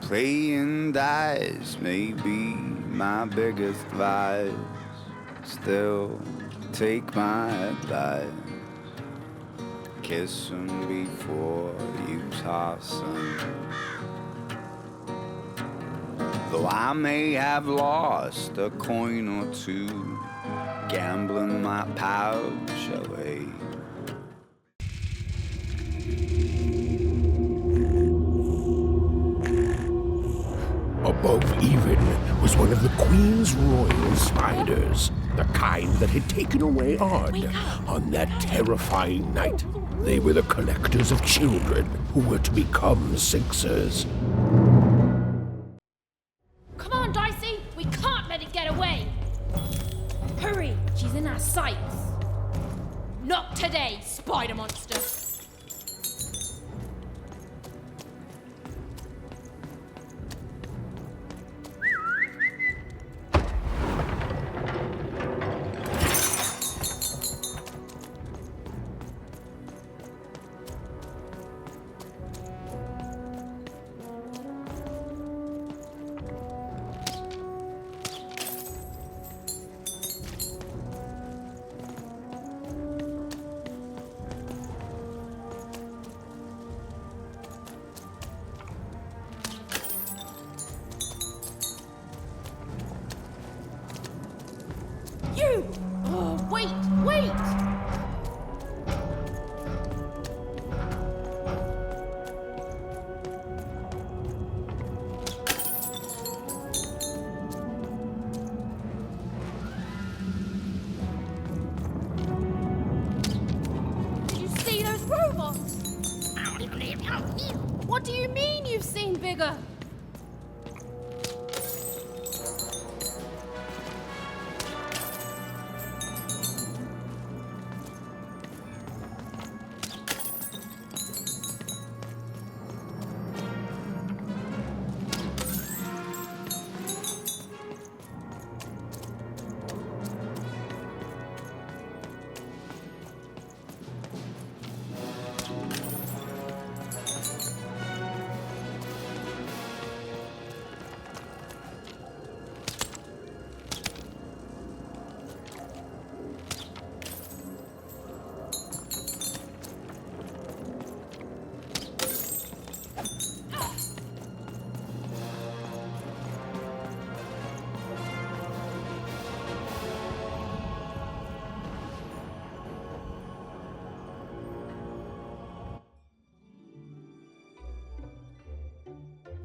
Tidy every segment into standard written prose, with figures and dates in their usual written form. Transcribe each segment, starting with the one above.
Playing dice may be my biggest vice. Still, take my advice. Kiss 'em before you toss 'em. Though I may have lost a coin or two, gambling my pouch away. Above even was one of the Queen's royal spiders, the kind that had taken away Odd on that terrifying night. They were the collectors of children who were to become Sixers. Come on, Dicey! We can't let it get away! Hurry! She's in our sights! Not today, spider monster! You! Oh, wait! Did you see those robots? What do you mean you've seen bigger?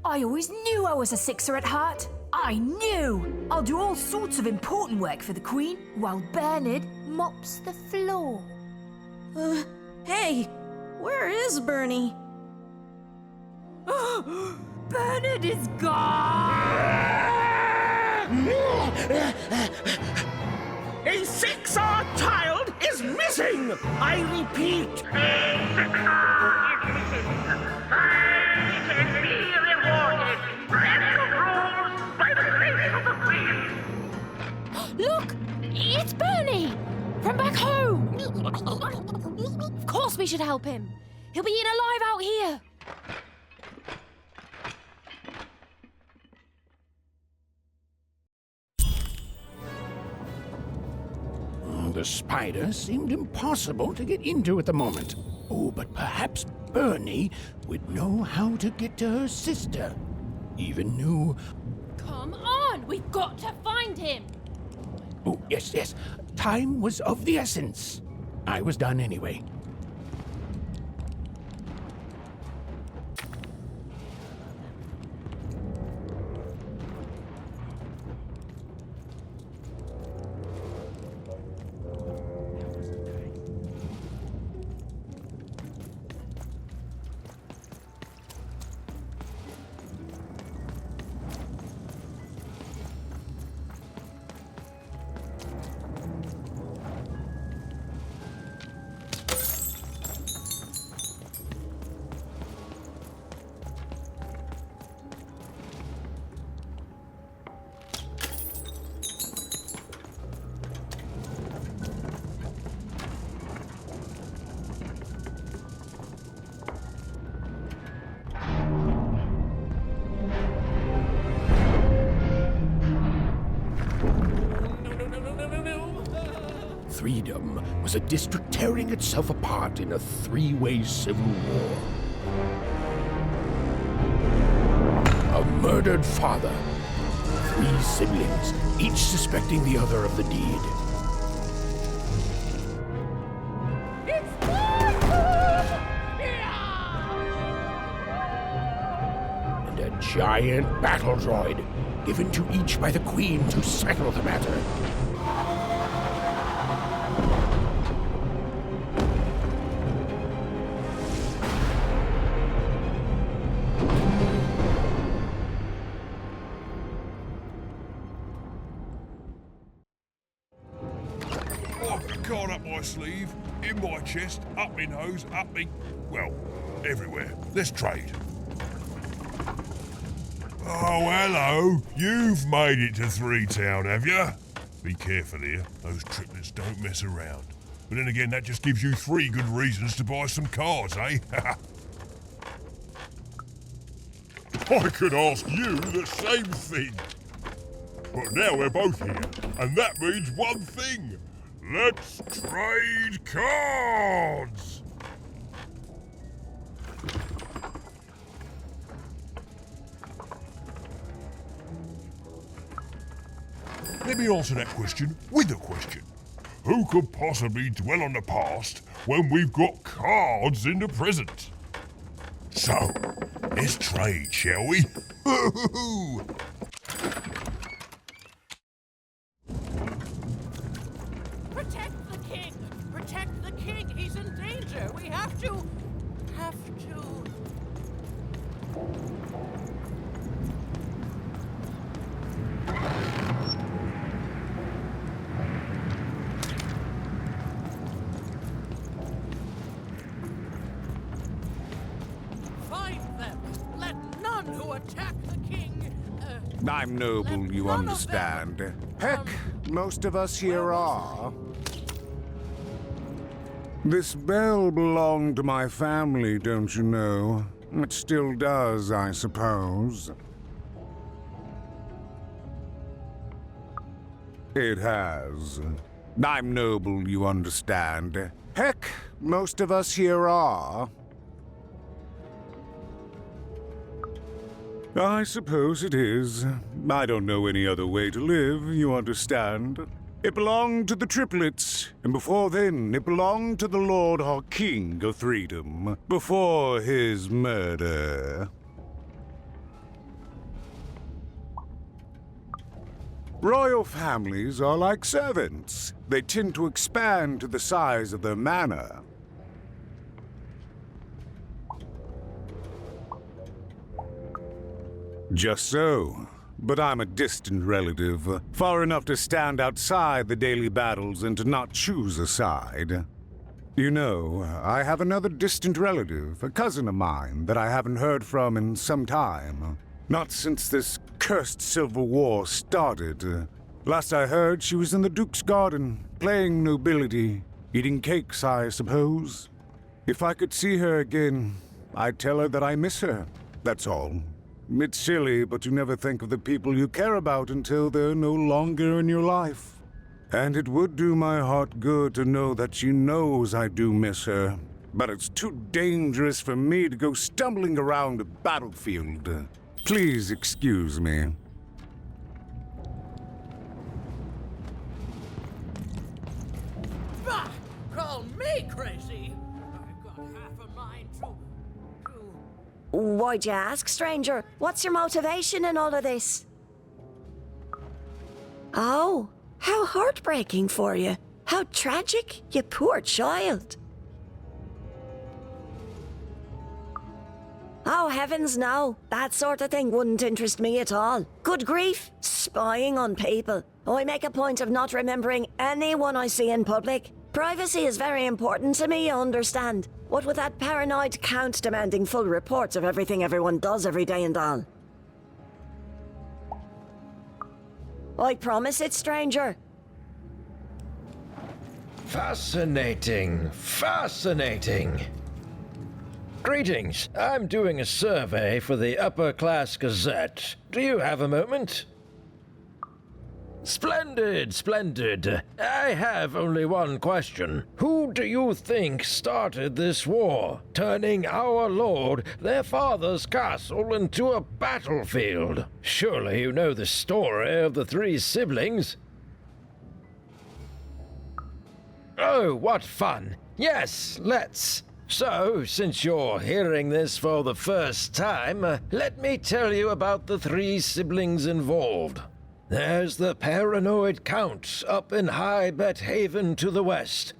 I always knew I was a Sixer at heart. I knew! I'll do all sorts of important work for the Queen, while Bernard mops the floor. Hey, where is Bernie? Bernard is gone! A Sixer child is missing! I repeat, Look! It's Bernie! From back home! Of course we should help him! He'll be eaten alive out here! The spider seemed impossible to get into at the moment. Oh, but perhaps Bernie would know how to get to her sister. Even knew... Come on! We've got to find him! Oh, yes. Time was of the essence. I was done anyway. Gothreedom was a district tearing itself apart in a three-way civil war. A murdered father, 3 siblings, each suspecting the other of the deed. And a giant battle droid, given to each by the Queen to settle the matter. Card up my sleeve, in my chest, up my nose, up me... well, everywhere. Let's trade. Oh, hello. You've made it to 3 Town, have you? Be careful here. Those triplets don't mess around. But then again, that just gives you 3 good reasons to buy some cards, eh? I could ask you the same thing. But now we're both here, and that means one thing. Let's trade cards! Let me answer that question with a question. Who could possibly dwell on the past when we've got cards in the present? So, let's trade, shall we? Protect the king! Protect the king! He's in danger! We have to... Find them! Let none who attack the king... I'm noble, you understand. Heck, most of us here are. This bell belonged to my family, don't you know? It still does, I suppose. It has. I'm noble, you understand. Heck, most of us here are. I suppose it is. I don't know any other way to live, you understand. It belonged to the triplets, and before then it belonged to the Lord our King Gothreedom, before his murder. Royal families are like servants. They tend to expand to the size of their manor. Just so. But I'm a distant relative, far enough to stand outside the daily battles and to not choose a side. You know, I have another distant relative, a cousin of mine, that I haven't heard from in some time. Not since this cursed Civil War started. Last I heard, she was in the Duke's garden, playing nobility, eating cakes, I suppose. If I could see her again, I'd tell her that I miss her, that's all. It's silly, but you never think of the people you care about until they're no longer in your life. And it would do my heart good to know that she knows I do miss her. But it's too dangerous for me to go stumbling around a battlefield. Please excuse me. Bah! Call me crazy! I've got half a mind to... Why'd you ask, stranger? What's your motivation in all of this? Oh, how heartbreaking for you. How tragic, you poor child. Oh, heavens no. That sort of thing wouldn't interest me at all. Good grief, spying on people. I make a point of not remembering anyone I see in public. Privacy is very important to me, you understand. What with that paranoid count demanding full reports of everything everyone does every day and all. I promise it, stranger. Fascinating. Fascinating. Greetings. I'm doing a survey for the Upper Class Gazette. Do you have a moment? Splendid, splendid. I have only one question. Who do you think started this war, turning our lord, their father's castle, into a battlefield? Surely you know the story of the three siblings? Oh, what fun. Yes, let's. So, since you're hearing this for the first time, let me tell you about the three siblings involved. There's the paranoid Count up in High Bet Haven to the west.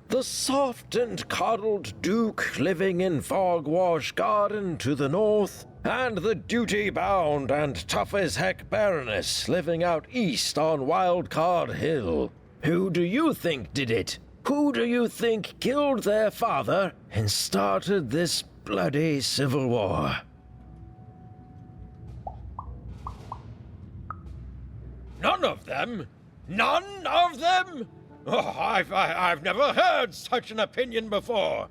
The soft and coddled Duke living in Fogwash Garden to the north. And the duty-bound and tough-as-heck Baroness living out east on Wildcard Hill. Who do you think did it? Who do you think killed their father and started this bloody civil war? None of them? None of them? Oh, I've never heard such an opinion before.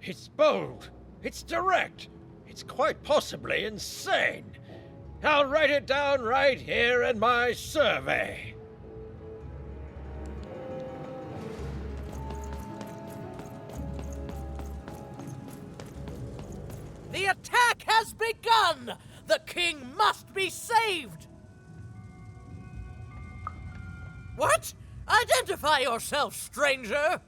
It's bold. It's direct. It's quite possibly insane. I'll write it down right here in my survey. The attack has begun! The king must be saved! What? Identify yourself, stranger!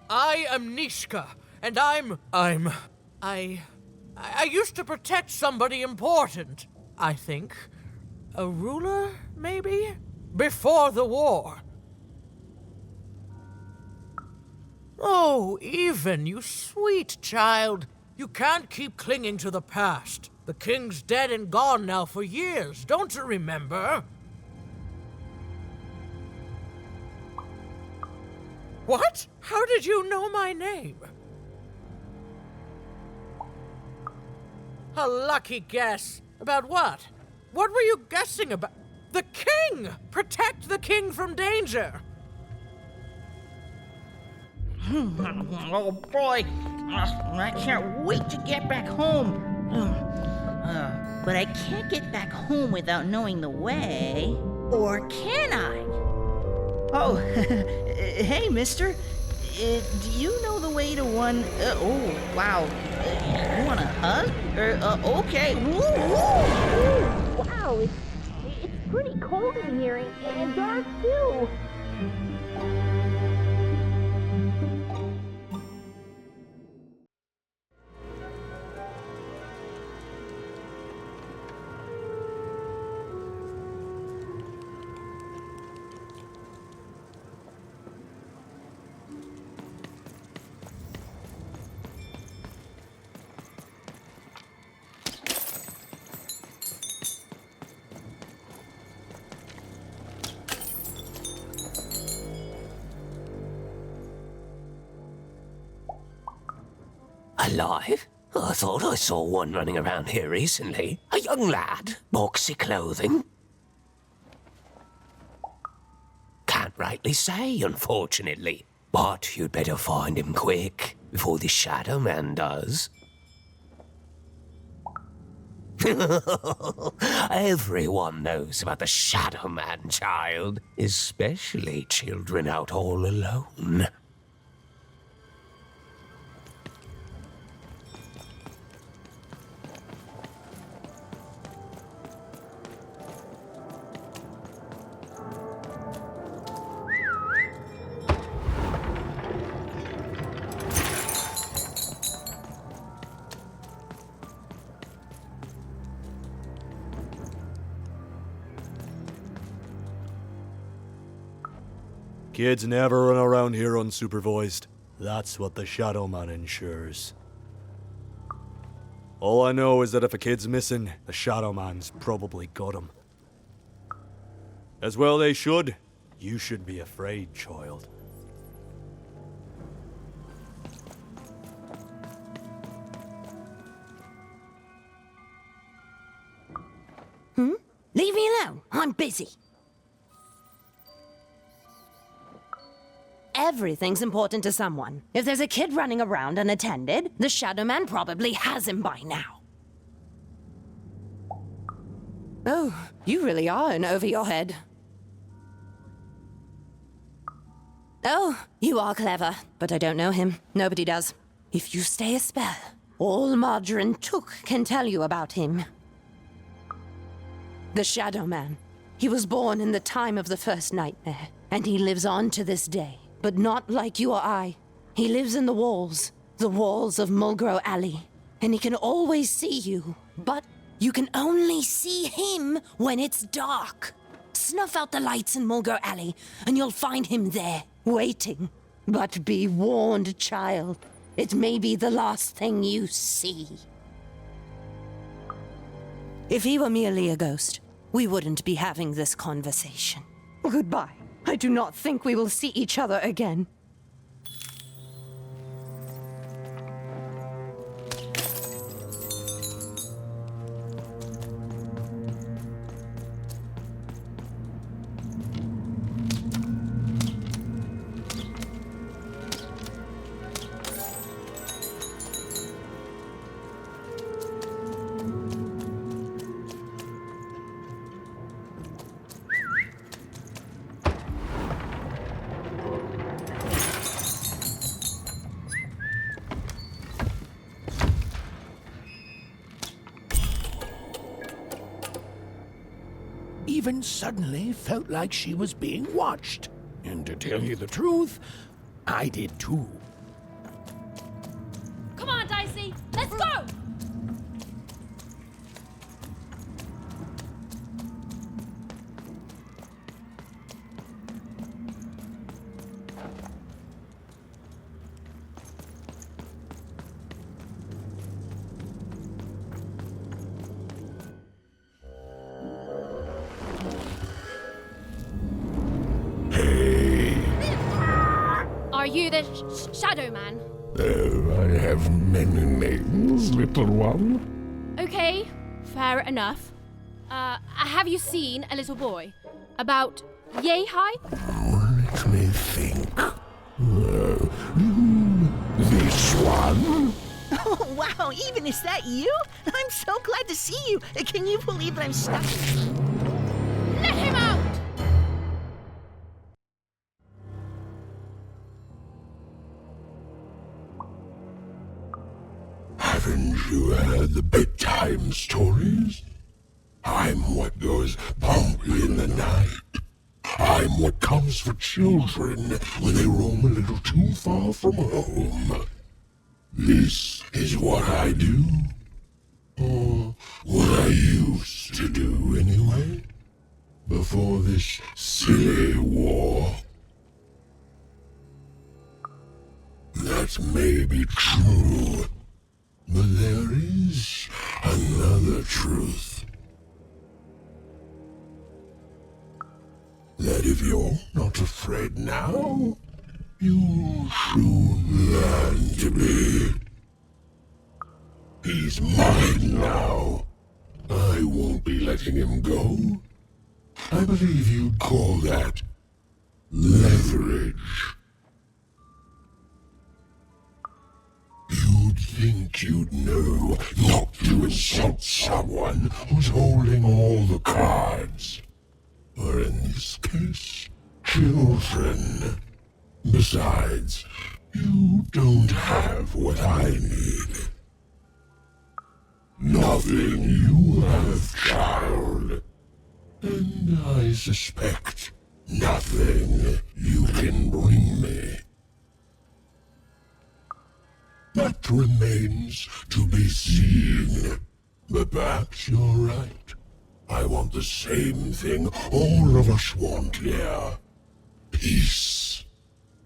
I am Nishka, and I used to protect somebody important, I think. A ruler, maybe? Before the war. Oh, Even, you sweet child. You can't keep clinging to the past. The king's dead and gone now for years, don't you remember? What? How did you know my name? A lucky guess. About what? What were you guessing about? The king! Protect the king from danger! Oh boy, I can't wait to get back home. But I can't get back home without knowing the way. Or can I? Oh, hey, mister. Do you know the way to one... oh, wow. You want a hug? Okay. Woo, woo. Wow, it's pretty cold in here and dark too. Alive? I thought I saw one running around here recently. A young lad, boxy clothing. Can't rightly say, unfortunately. But you'd better find him quick, before the Shadow Man does. Everyone knows about the Shadow Man, child. Especially children out all alone. Kids never run around here unsupervised. That's what the Shadow Man ensures. All I know is that if a kid's missing, the Shadow Man's probably got him. As well they should. You should be afraid, child. Leave me alone. I'm busy. Everything's important to someone. If there's a kid running around unattended, the Shadow Man probably has him by now. Oh, you really are in over your head. Oh, you are clever, but I don't know him. Nobody does. If you stay a spell, all Margarine Took can tell you about him. The Shadow Man. He was born in the time of the first nightmare, and he lives on to this day. But not like you or I. He lives in the walls of Mulgrow Alley. And he can always see you, but you can only see him when it's dark. Snuff out the lights in Mulgrow Alley, and you'll find him there, waiting. But be warned, child. It may be the last thing you see. If he were merely a ghost, we wouldn't be having this conversation. Goodbye. I do not think we will see each other again. Even suddenly felt like she was being watched. And to tell you the truth, I did too. Come on, Dicey, let's go! Are you the Shadow Man? Oh, I have many names, little one. Okay, fair enough. Have you seen a little boy? About yay high? Let me think. This one? Oh, wow, even is that you? I'm so glad to see you. Can you believe that I'm stuck? Let him out! Haven't you heard the bedtime stories? I'm what goes bump in the night. I'm what comes for children when they roam a little too far from home. This is what I do. Or what I used to do anyway. Before this silly war. That may be true. But there is another truth. That if you're not afraid now, you'll soon learn to be. He's mine now. I won't be letting him go. I believe you'd call that leverage. You'd think you'd know not to insult someone who's holding all the cards. Or in this case, children. Besides, you don't have what I need. Nothing you have, child. And I suspect nothing you can bring me. That remains to be seen. But perhaps you're right. I want the same thing all of us want here. Peace.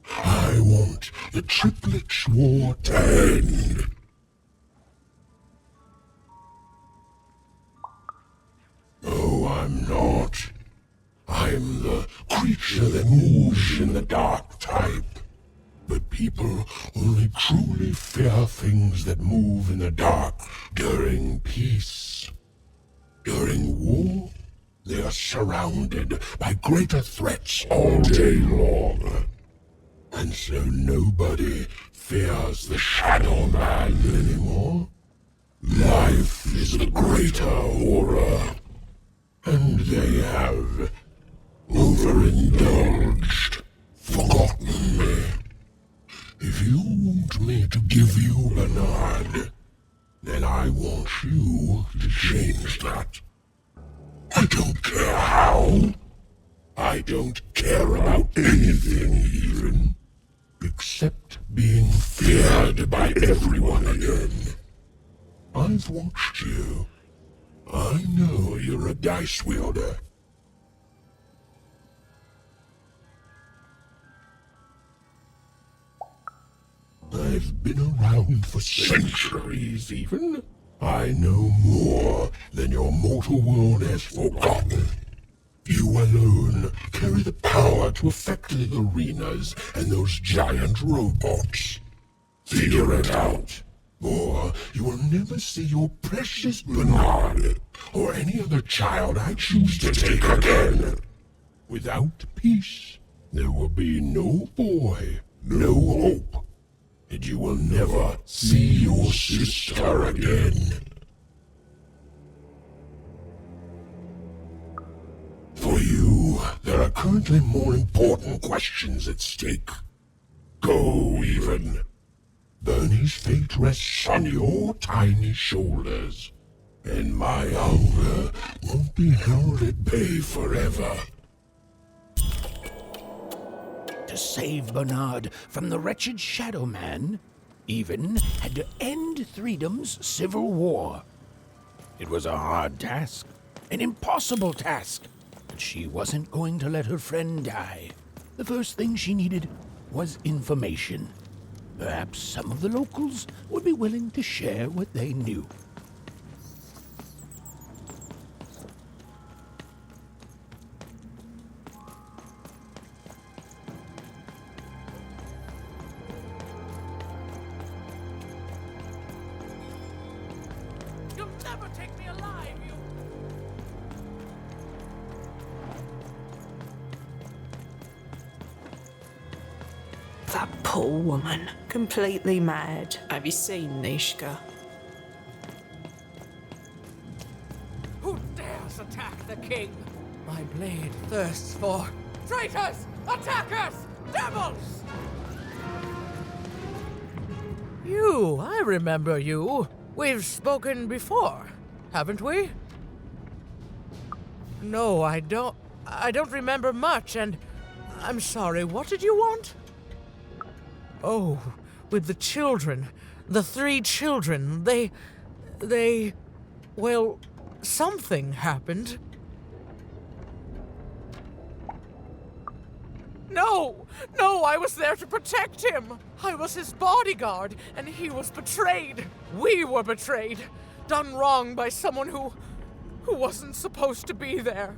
I want the triplets' war to end. Oh, I'm not. I'm the creature that moves in the dark type. But people only truly fear things that move in the dark during peace. During war, they are surrounded by greater threats all day long. And so nobody fears the Shadow Man anymore. Life is the greater horror. And they have overindulged, forgotten me. If you want me to give you Bernard, then I want you to change that. I don't care how. I don't care about anything even, except being feared by everyone again. I've watched you. I know you're a dice wielder. I've been around for centuries even. I know more than your mortal world has forgotten. You alone carry the power to affect the arenas and those giant robots. Figure it out, or you will never see your precious Bernard or any other child I choose to take again. Without peace, there will be no boy, no hope, and you will never see your sister again. For you, there are currently more important questions at stake. Go, even. Bernie's fate rests on your tiny shoulders, and my hunger won't be held at bay forever. To save Bernard from the wretched Shadow Man, Even had to end Threedom's civil war. It was a hard task, an impossible task, but she wasn't going to let her friend die. The first thing she needed was information. Perhaps some of the locals would be willing to share what they knew. You'll never take me alive, you... That poor woman. Completely mad. Have you seen Nishka? Who dares attack the king? My blade thirsts for traitors, attackers, devils! You, I remember you. We've spoken before, haven't we? No, I don't remember much, and I'm sorry, what did you want? Oh, with the children, the 3 children, well, something happened. No, I was there to protect him. I was his bodyguard, and he was betrayed. We were betrayed, done wrong by someone who wasn't supposed to be there.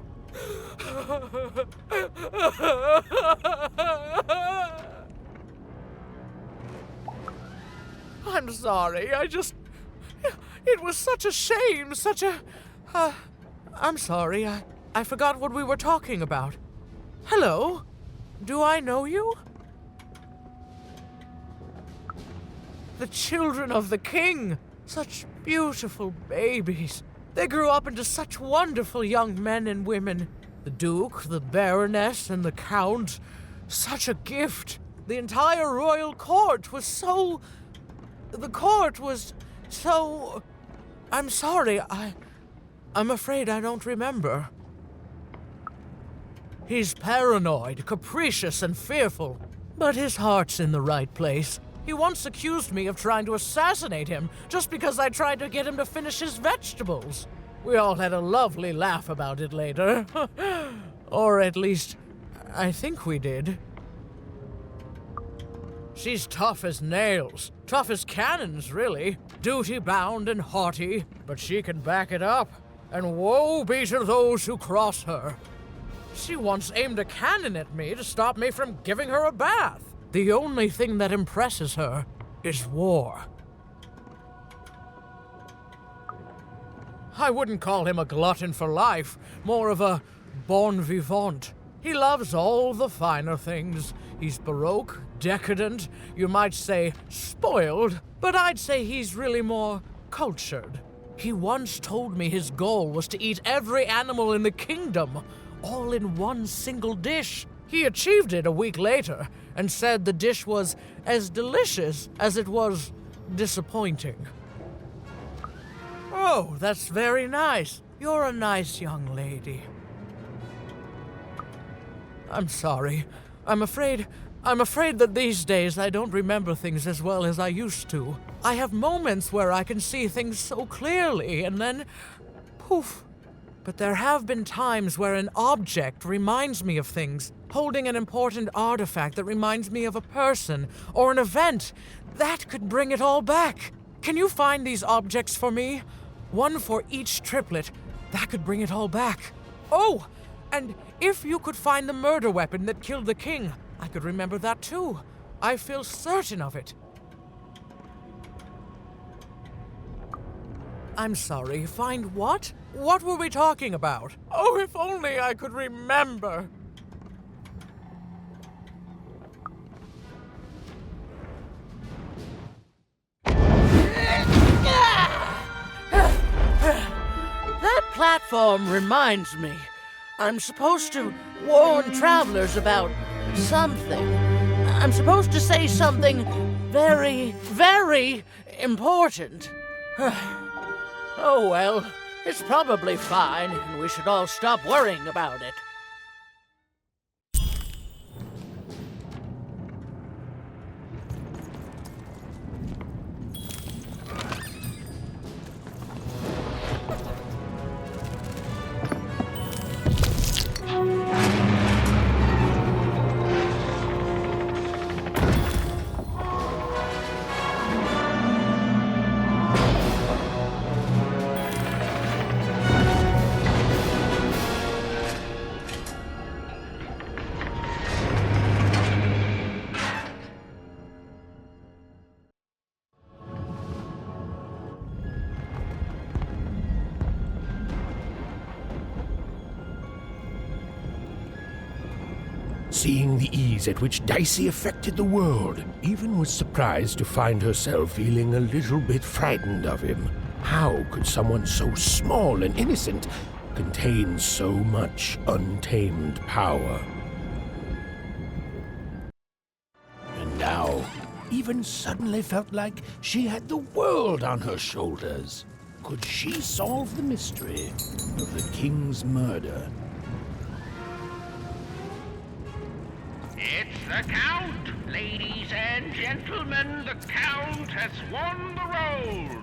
I'm sorry, it was such a shame, I'm sorry, I forgot what we were talking about. Hello? Do I know you? The children of the king! Such beautiful babies. They grew up into such wonderful young men and women. The Duke, the Baroness, and the Count. Such a gift. The entire royal court was so... The court was so... I'm sorry, I'm afraid I don't remember. He's paranoid, capricious, and fearful, but his heart's in the right place. He once accused me of trying to assassinate him just because I tried to get him to finish his vegetables. We all had a lovely laugh about it later. Or at least, I think we did. She's tough as nails, tough as cannons, really. Duty-bound and haughty, but she can back it up. And woe be to those who cross her. She once aimed a cannon at me to stop me from giving her a bath. The only thing that impresses her is war. I wouldn't call him a glutton for life, more of a bon vivant. He loves all the finer things. He's baroque, decadent, you might say spoiled, but I'd say he's really more cultured. He once told me his goal was to eat every animal in the kingdom, all in one single dish. He achieved it a week later and said the dish was as delicious as it was disappointing. Oh, that's very nice. You're a nice young lady. I'm sorry. I'm afraid that these days I don't remember things as well as I used to. I have moments where I can see things so clearly, and then poof. But there have been times where an object reminds me of things, holding an important artifact that reminds me of a person or an event. That could bring it all back. Can you find these objects for me? One for each triplet. That could bring it all back. Oh, and if you could find the murder weapon that killed the king, I could remember that too. I feel certain of it. I'm sorry, find what? What were we talking about? Oh, if only I could remember. That platform reminds me. I'm supposed to warn travelers about something. I'm supposed to say something very, very important. Oh well, it's probably fine, and we should all stop worrying about it. Seeing the ease at which Dicey affected the world, even was surprised to find herself feeling a little bit frightened of him. How could someone so small and innocent contain so much untamed power? And now, even suddenly felt like she had the world on her shoulders. Could she solve the mystery of the king's murder? It's the Count! Ladies and gentlemen, the Count has won the roll!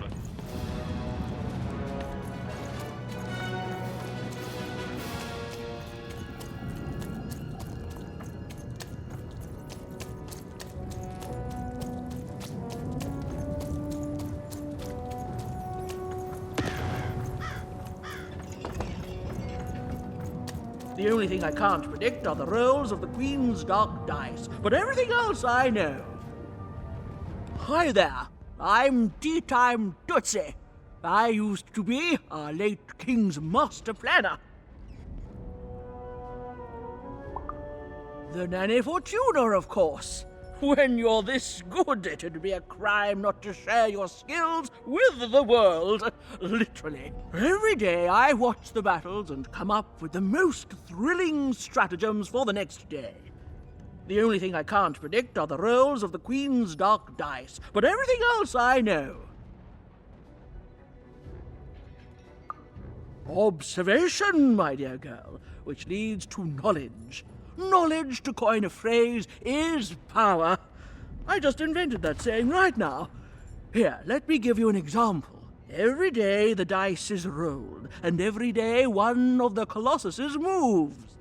The only thing I can't predict are the rolls of the Queen's dark dice, but everything else I know. Hi there, I'm Tea-Time Dicey. I used to be our late King's master planner. The Nanny Fortuna, of course. When you're this good, it'd be a crime not to share your skills with the world. Literally. Every day I watch the battles and come up with the most thrilling stratagems for the next day. The only thing I can't predict are the rolls of the Queen's dark dice, but everything else I know. Observation, my dear girl, which leads to knowledge. Knowledge, to coin a phrase, is power. I just invented that saying right now. Here, let me give you an example. Every day the dice is rolled, and every day one of the colossuses moves.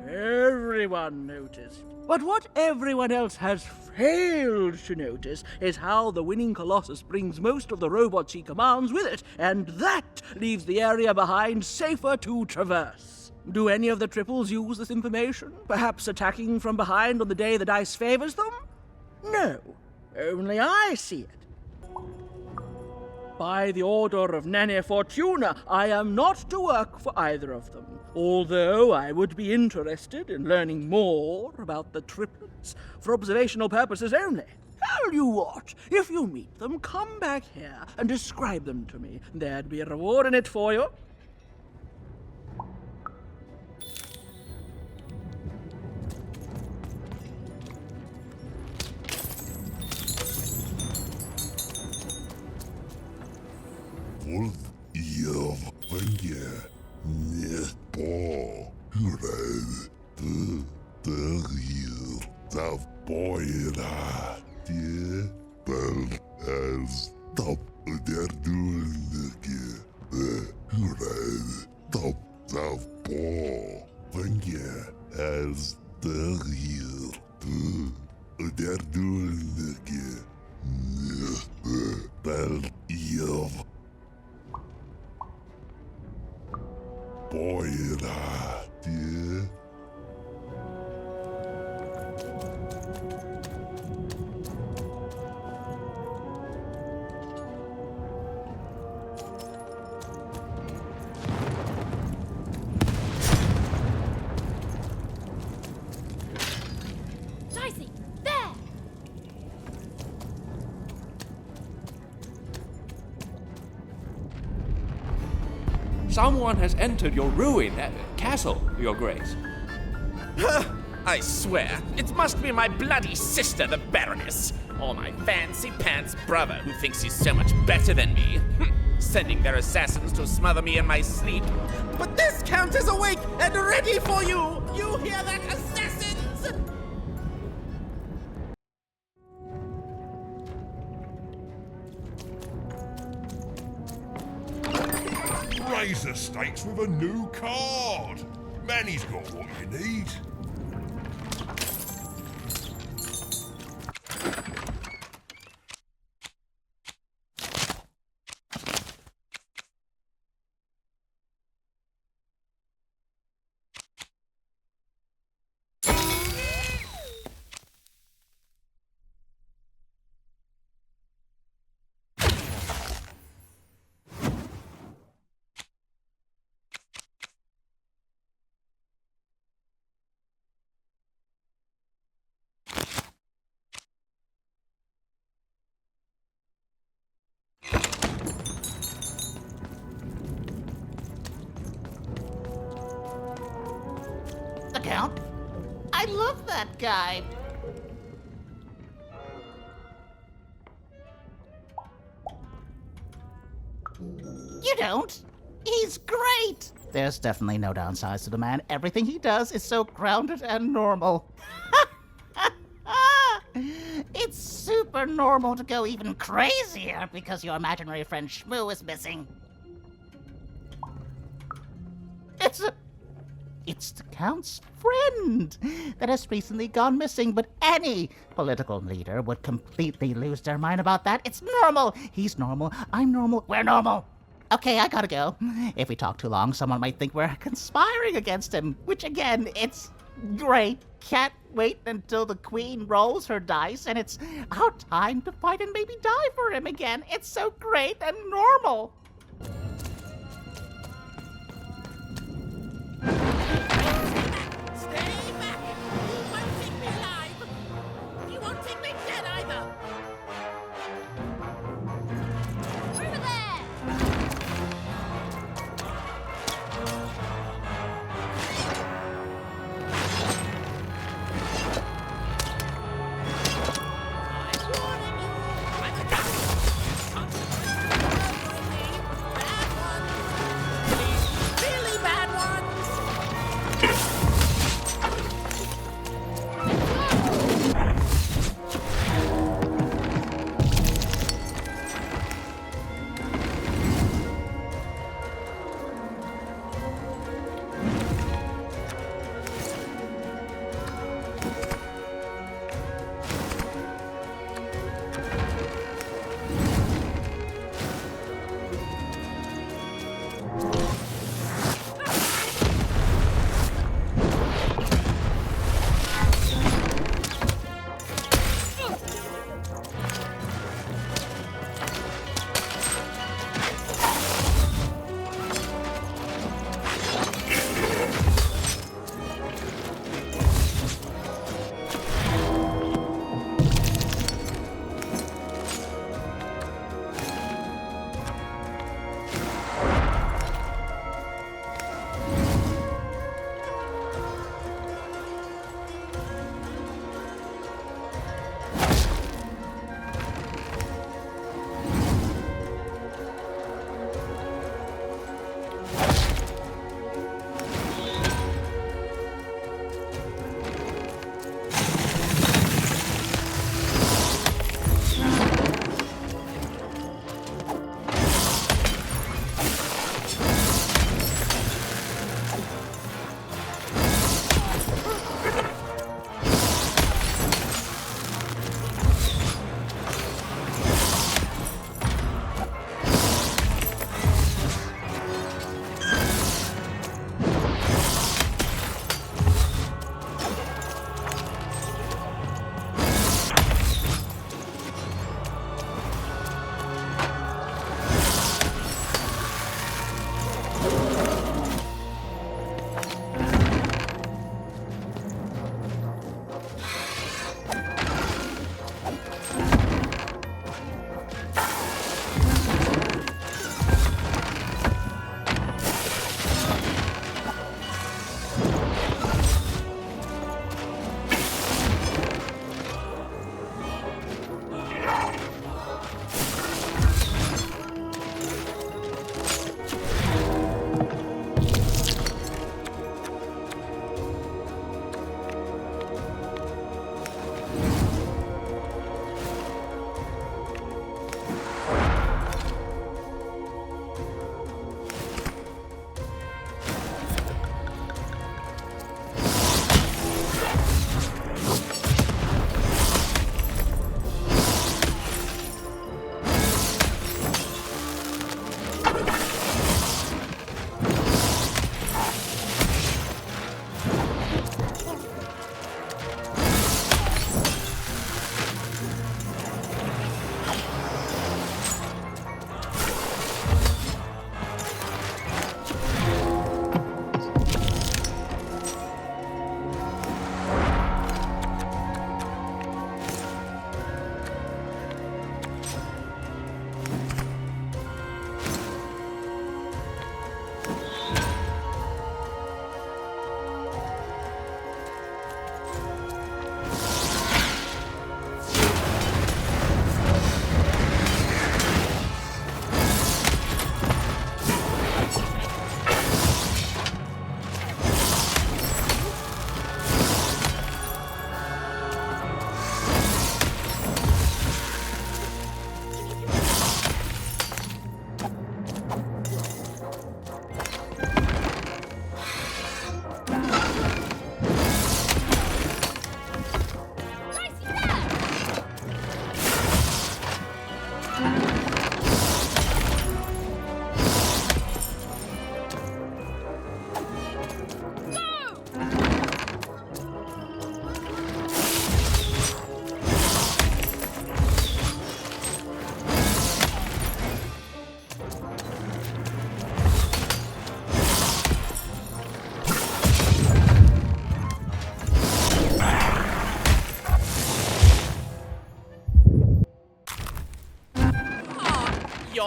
Everyone noticed. But what everyone else has failed to notice is how the winning colossus brings most of the robots he commands with it, and that leaves the area behind safer to traverse. Do any of the triples use this information? Perhaps attacking from behind on the day the dice favors them? No, only I see it. By the order of Nanny Fortuna, I am not to work for either of them, although I would be interested in learning more about the triplets for observational purposes only. tell you what, if you meet them, come back here and describe them to me. There'd be a reward in it for you. Dicey, there! Someone has entered your castle, Your Grace. I swear, it must be my bloody sister, the Baroness, or my fancy-pants brother who thinks he's so much better than me, sending their assassins to smother me in my sleep. But this Count is awake and ready for you! You hear that, assassins? Raise the stakes with a new card. Manny's got what you need. The Count? I love that guy. You don't? He's great! There's definitely no downsides to the man. Everything he does is so grounded and normal. It's super normal to go even crazier because your imaginary friend Shmoo is missing. It's the Count's friend that has recently gone missing, but any political leader would completely lose their mind about that. It's normal. He's normal. I'm normal. We're normal. Okay, I gotta go. If we talk too long, someone might think we're conspiring against him, which again, it's great. Can't wait until the Queen rolls her dice and it's our time to fight and maybe die for him again. It's so great and normal.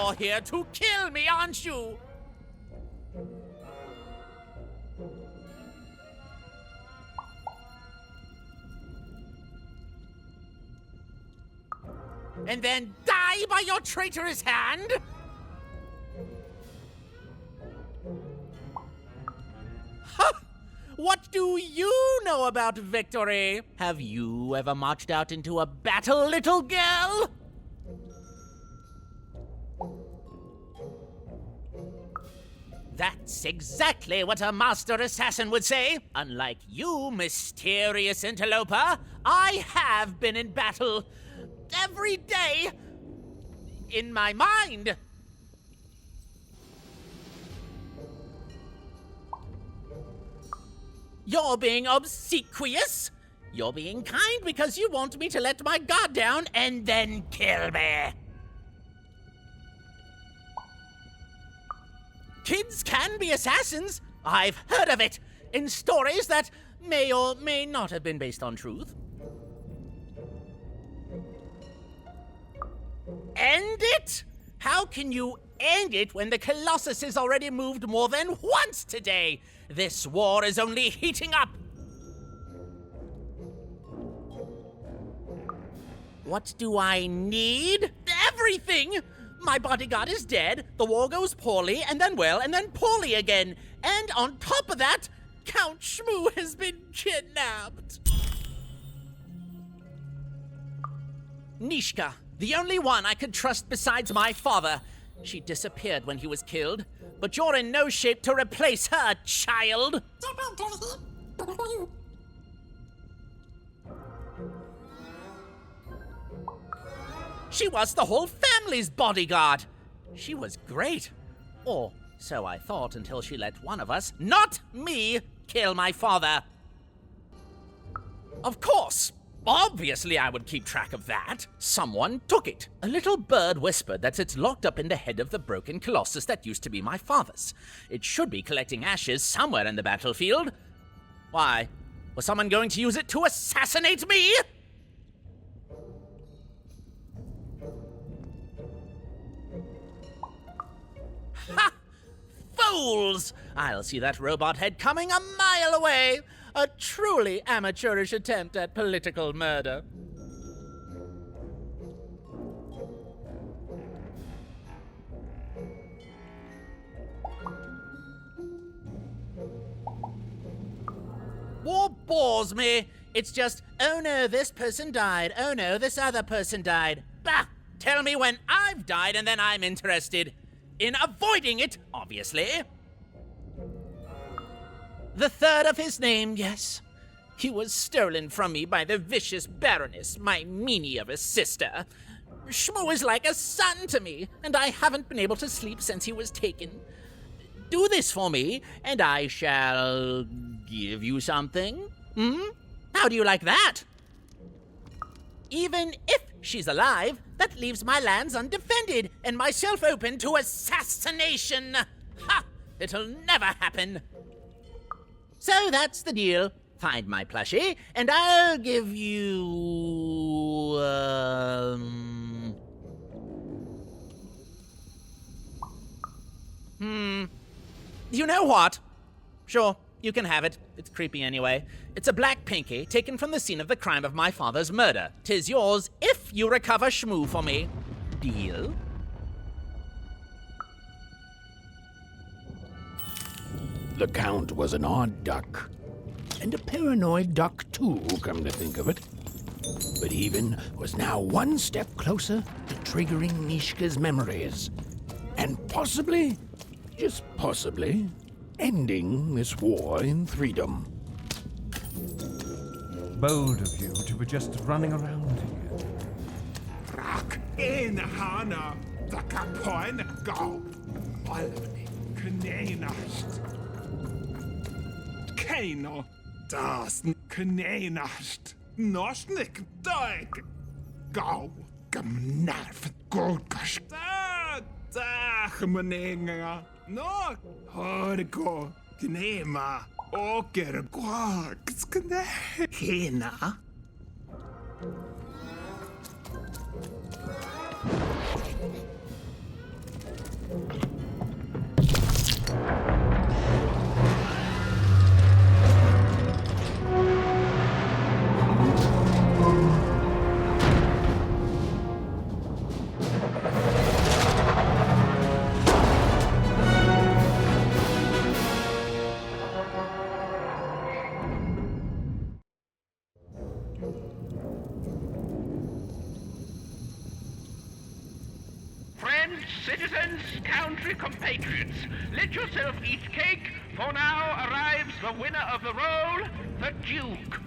You're here to kill me, aren't you? And then die by your traitorous hand? Ha! What do you know about victory? Have you ever marched out into a battle, little girl? That's exactly what a master assassin would say. Unlike you, mysterious interloper, I have been in battle every day in my mind. You're being obsequious. You're being kind because you want me to let my guard down and then kill me. Kids can be assassins. I've heard of it in stories that may or may not have been based on truth. End it? How can you end it when the Colossus has already moved more than once today? This war is only heating up. What do I need? Everything! My bodyguard is dead, the war goes poorly, and then well, and then poorly again. And on top of that, Count Shmoo has been kidnapped. Nishka, the only one I could trust besides my father. She disappeared when he was killed, but you're in no shape to replace her, child. She was the whole family's bodyguard. She was great. Or so I thought until she let one of us, not me, kill my father. Of course. Obviously, I would keep track of that. Someone took it. A little bird whispered that it's locked up in the head of the broken colossus that used to be my father's. It should be collecting ashes somewhere in the battlefield. Why? Was someone going to use it to assassinate me? Ha! Fools! I'll see that robot head coming a mile away. A truly amateurish attempt at political murder. War bores me. It's just, oh no, this person died. Oh no, this other person died. Bah! Tell me when I've died and then I'm interested. In avoiding it, obviously. The third of his name, yes. He was stolen from me by the vicious Baroness, my meanie of a sister. Shmoo is like a son to me, and I haven't been able to sleep since he was taken. Do this for me, and I shall give you something. How do you like that? Even if she's alive, that leaves my lands undefended and myself open to assassination. Ha! It'll never happen. So that's the deal. Find my plushie, and I'll give you... You know what? Sure, you can have it. It's creepy anyway. It's a black pinky taken from the scene of the crime of my father's murder. 'Tis yours if you recover Shmoo for me. Deal? The Count was an odd duck. And a paranoid duck, too, come to think of it. But Even was now one step closer to triggering Nishka's memories. And possibly, just possibly, ending this war in freedom. Bold of you to be just running around here. Rock in Hana, the Capoin go. Olvni, Kneinast. Kano, das Kneinast. Nosnik, Doig. Go, Gamnarf, Goldgash. Da, Maninga. No, Horgo, Gnema. Åker gårdsgne hena. country compatriots, let yourself eat cake, for now arrives the winner of the role, the Duke.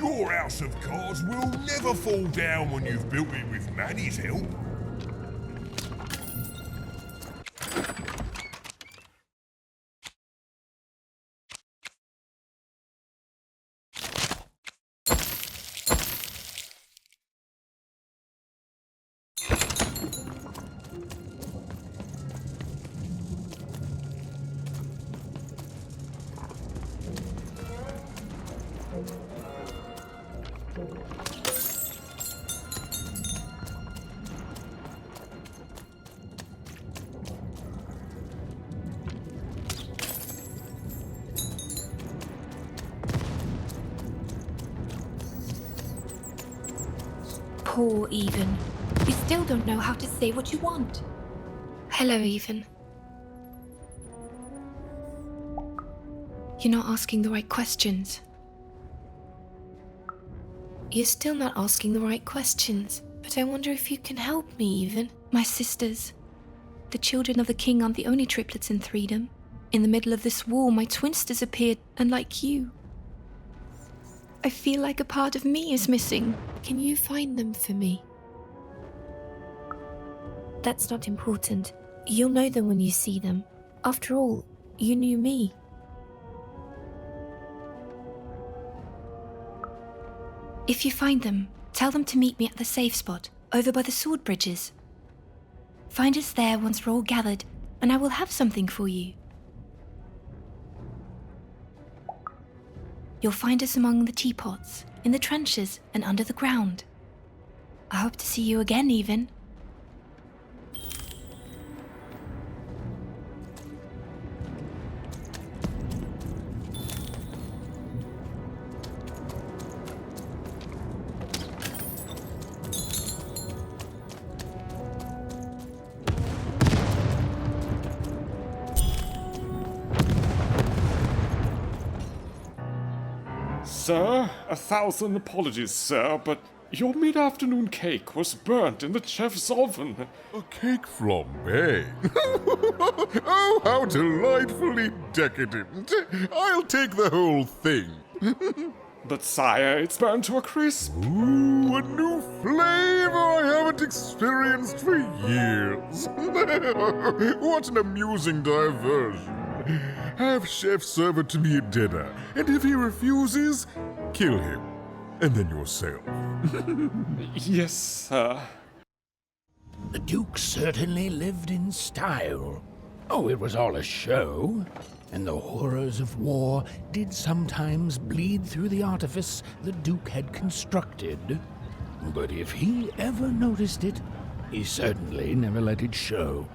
Your house of cards will never fall down when you've built it with Manny's help. Poor Even. You still don't know how to say what you want. Hello, Even. You're not asking the right questions. You're still not asking the right questions. But I wonder if you can help me, Even. My sisters. The children of the king aren't the only triplets in Threedom. In the middle of this war, my twins disappeared, unlike you. I feel like a part of me is missing. Can you find them for me? That's not important. You'll know them when you see them. After all, you knew me. If you find them, tell them to meet me at the safe spot, over by the sword bridges. Find us there once we're all gathered, and I will have something for you. You'll find us among the teapots, in the trenches, and under the ground. I hope to see you again, Even. Sir, 1,000 apologies, sir, but your mid-afternoon cake was burnt in the chef's oven. A cake flambe? Oh, how delightfully decadent. I'll take the whole thing. But sire, it's burned to a crisp. Ooh, a new flavor I haven't experienced for years. What an amusing diversion. Have Chef serve it to me at dinner, and if he refuses, kill him. And then yourself. Yes, sir. The Duke certainly lived in style. Oh, it was all a show. And the horrors of war did sometimes bleed through the artifice the Duke had constructed. But if he ever noticed it, he certainly never let it show.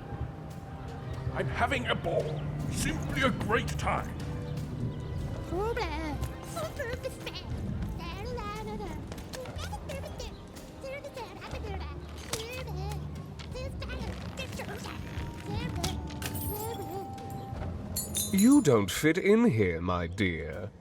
I'm having a ball. Simply a great time. You don't fit in here, my dear.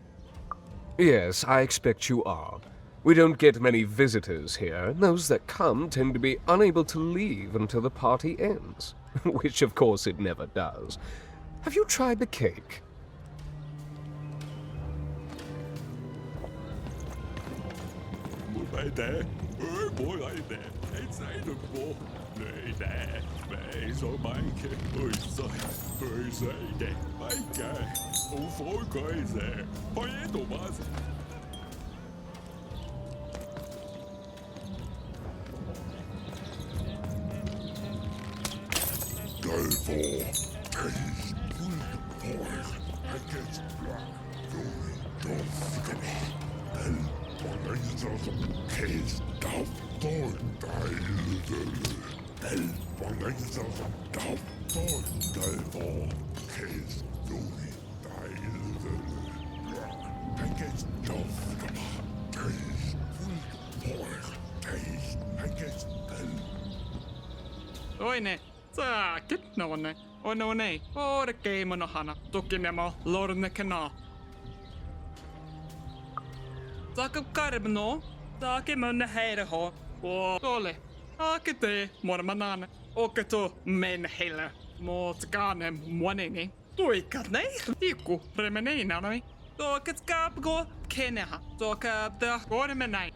Yes, I expect you are. We don't get many visitors here, and those that come tend to be unable to leave until the party ends. Which, of course, it never does. Have you tried the cake? Boy där, boy där, ett side på, nej där, nej så Mike, oj så det, Mike, och folk är där, vad är det vad? Därför, taste boy, against black, Toine, saakit nonne, onone, ore keimonohana, tukinemo, lorne kena. Saakap karbno, saakimon heireho, ole, akete, mormanan, oketo men heile, motkanem moneni, tuikarne, iku, remeneinanoi, toket kapgo, keneha, tokap da ormenai.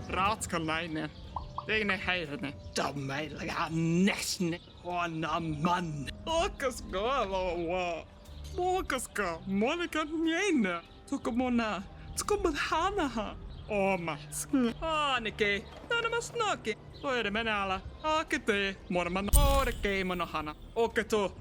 Raatskalainen. Teine heirene. Dammeilla näsne. Huona man. Okaska loa. Mokaska. Monika njena. Tuko mona. Tuko hanaha. Omas. Aanike. Tanama snaki. Toire menala. Akete. Morman. Orke monohana. Oketo.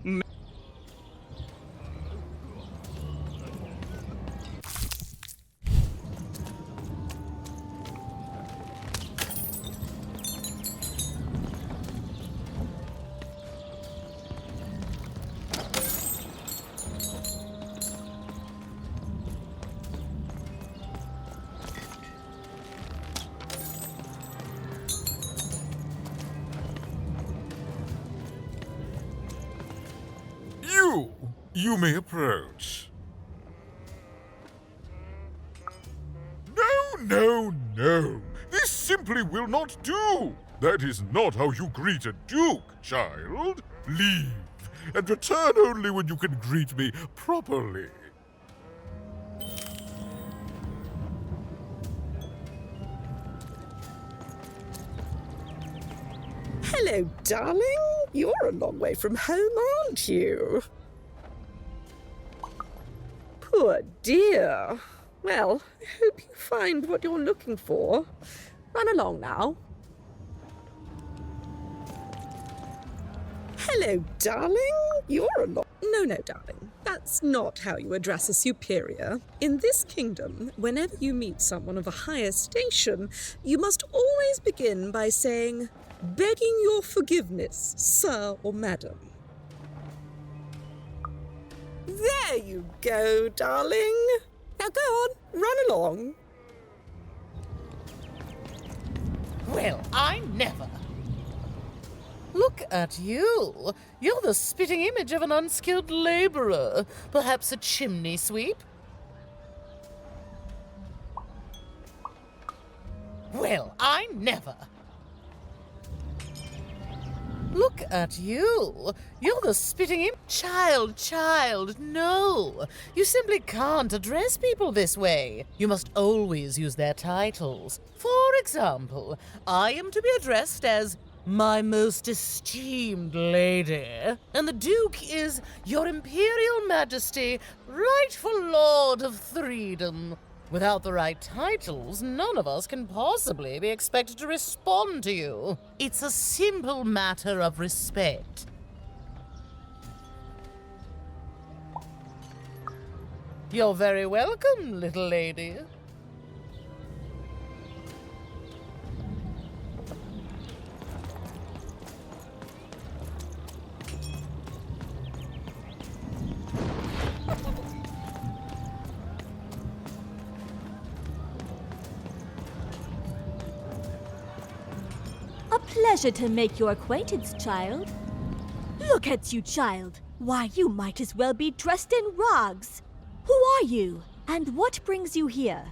You may approach. No. This simply will not do. That is not how you greet a duke, child. Leave, and return only when you can greet me properly. Hello, darling. You're a long way from home, aren't you? Poor dear. Well, I hope you find what you're looking for. Run along now. Hello, darling. You're a lot. No, darling. That's not how you address a superior. In this kingdom, whenever you meet someone of a higher station, you must always begin by saying, "Begging your forgiveness, sir or madam." There you go, darling. Now go on, run along. Well, I never. Look at you. You're the spitting image of an unskilled laborer. Perhaps a chimney sweep? Well, I never. Look at you. You're the spitting image. Child, no. You simply can't address people this way. You must always use their titles. For example, I am to be addressed as my most esteemed lady, and the Duke is Your Imperial Majesty, rightful Lord of Freedom. Without the right titles, none of us can possibly be expected to respond to you. It's a simple matter of respect. You're very welcome, little lady. A pleasure to make your acquaintance, child. Look at you, child. Why, you might as well be dressed in rags. Who are you, and what brings you here?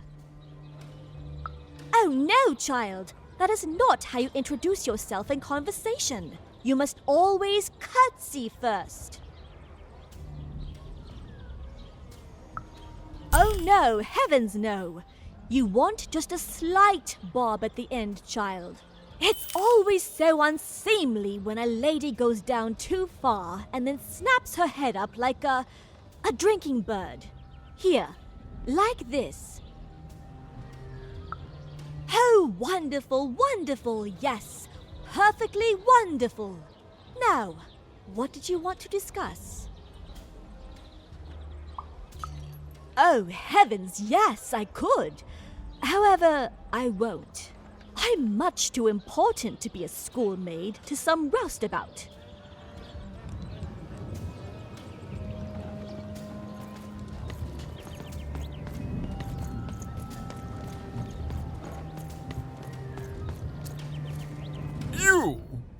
Oh no, child. That is not how you introduce yourself in conversation. You must always curtsy first. Oh no, heavens no. You want just a slight bob at the end, child. It's always so unseemly when a lady goes down too far and then snaps her head up like a drinking bird. Here, like this. Oh, wonderful, wonderful, yes. Perfectly wonderful. Now, what did you want to discuss? Oh, heavens, yes, I could. However, I won't. I'm much too important to be a schoolmaid to some roustabout.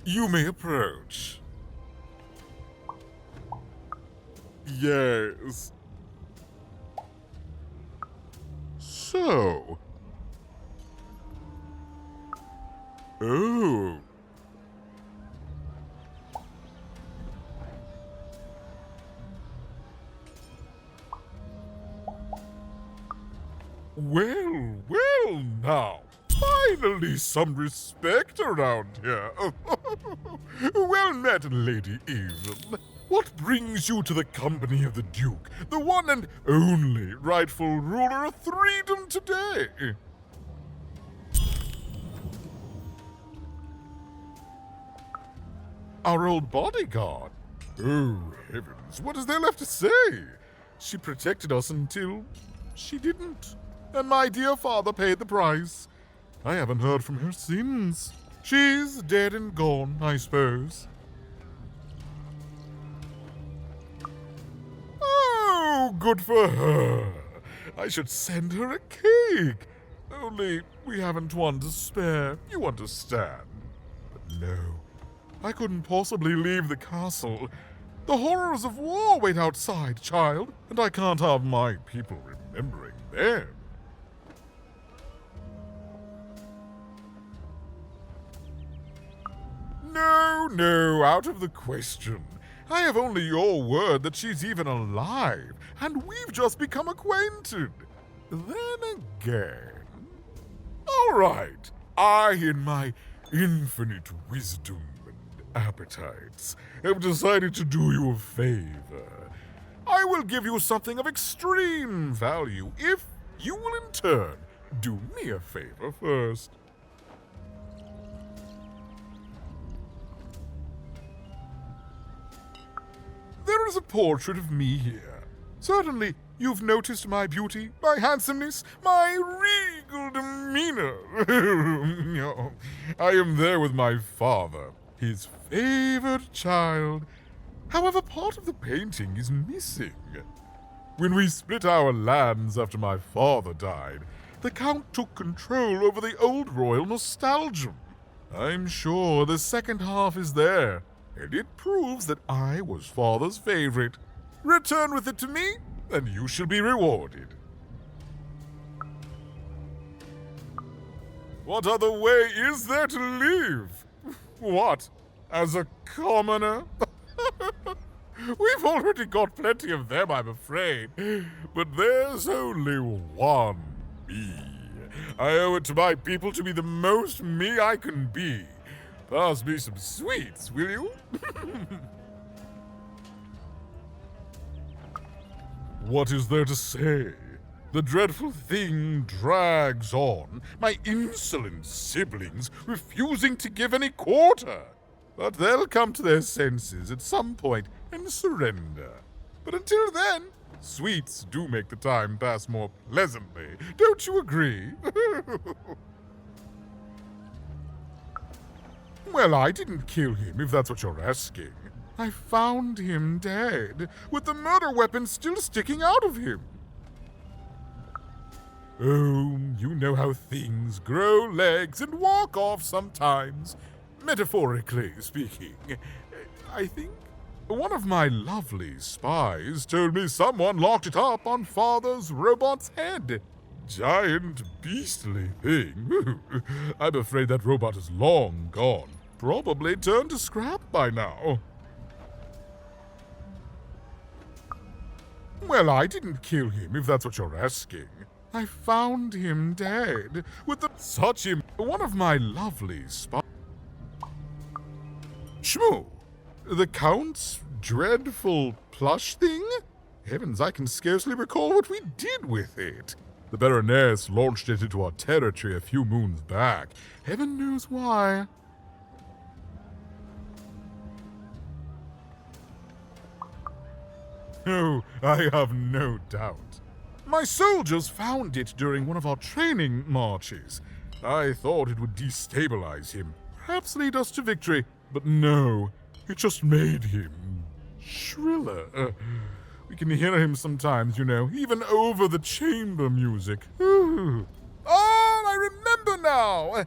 You may approach. Yes. So. Oh. Well now. Finally some respect around here. Well met, Lady Even. What brings you to the company of the Duke, the one and only rightful ruler of Freedom today? Our old bodyguard. Oh, heavens, what is there left to say? She protected us until she didn't. And my dear father paid the price. I haven't heard from her since. She's dead and gone, I suppose. Oh, good for her. I should send her a cake. Only we haven't one to spare, you understand. But no, I couldn't possibly leave the castle. The horrors of war wait outside, child, and I can't have my people remembering them. No, out of the question. I have only your word that she's even alive, and we've just become acquainted. Then again... All right, I, in my infinite wisdom and appetites, have decided to do you a favor. I will give you something of extreme value if you will in turn do me a favor first. There is a portrait of me here. Certainly, you've noticed my beauty, my handsomeness, my regal demeanor. I am there with my father, his favored child. However, part of the painting is missing. When we split our lands after my father died, the Count took control over the old royal nostalgia. I'm sure the second half is there, and it proves that I was father's favorite. Return with it to me, and you shall be rewarded. What other way is there to live? What, as a commoner? We've already got plenty of them, I'm afraid. But there's only one me. I owe it to my people to be the most me I can be. Pass me some sweets, will you? What is there to say? The dreadful thing drags on, my insolent siblings refusing to give any quarter. But they'll come to their senses at some point and surrender. But until then, sweets do make the time pass more pleasantly. Don't you agree? Well, I didn't kill him, if that's what you're asking. I found him dead, with the murder weapon still sticking out of him. Oh, you know how things grow legs and walk off sometimes. Metaphorically speaking. I think one of my lovely spies told me someone locked it up on Father's robot's head. Giant, beastly thing. I'm afraid that robot is long gone. Probably turned to scrap by now. Well, I didn't kill him, if that's what you're asking. I found him dead, with one of my lovely spies. Shmoo! The Count's dreadful plush thing? Heavens, I can scarcely recall what we did with it. The Baroness launched it into our territory a few moons back. Heaven knows why. Oh, I have no doubt. My soldiers found it during one of our training marches. I thought it would destabilize him, perhaps lead us to victory, but no, it just made him shriller. We can hear him sometimes, you know, even over the chamber music. Oh, I remember now!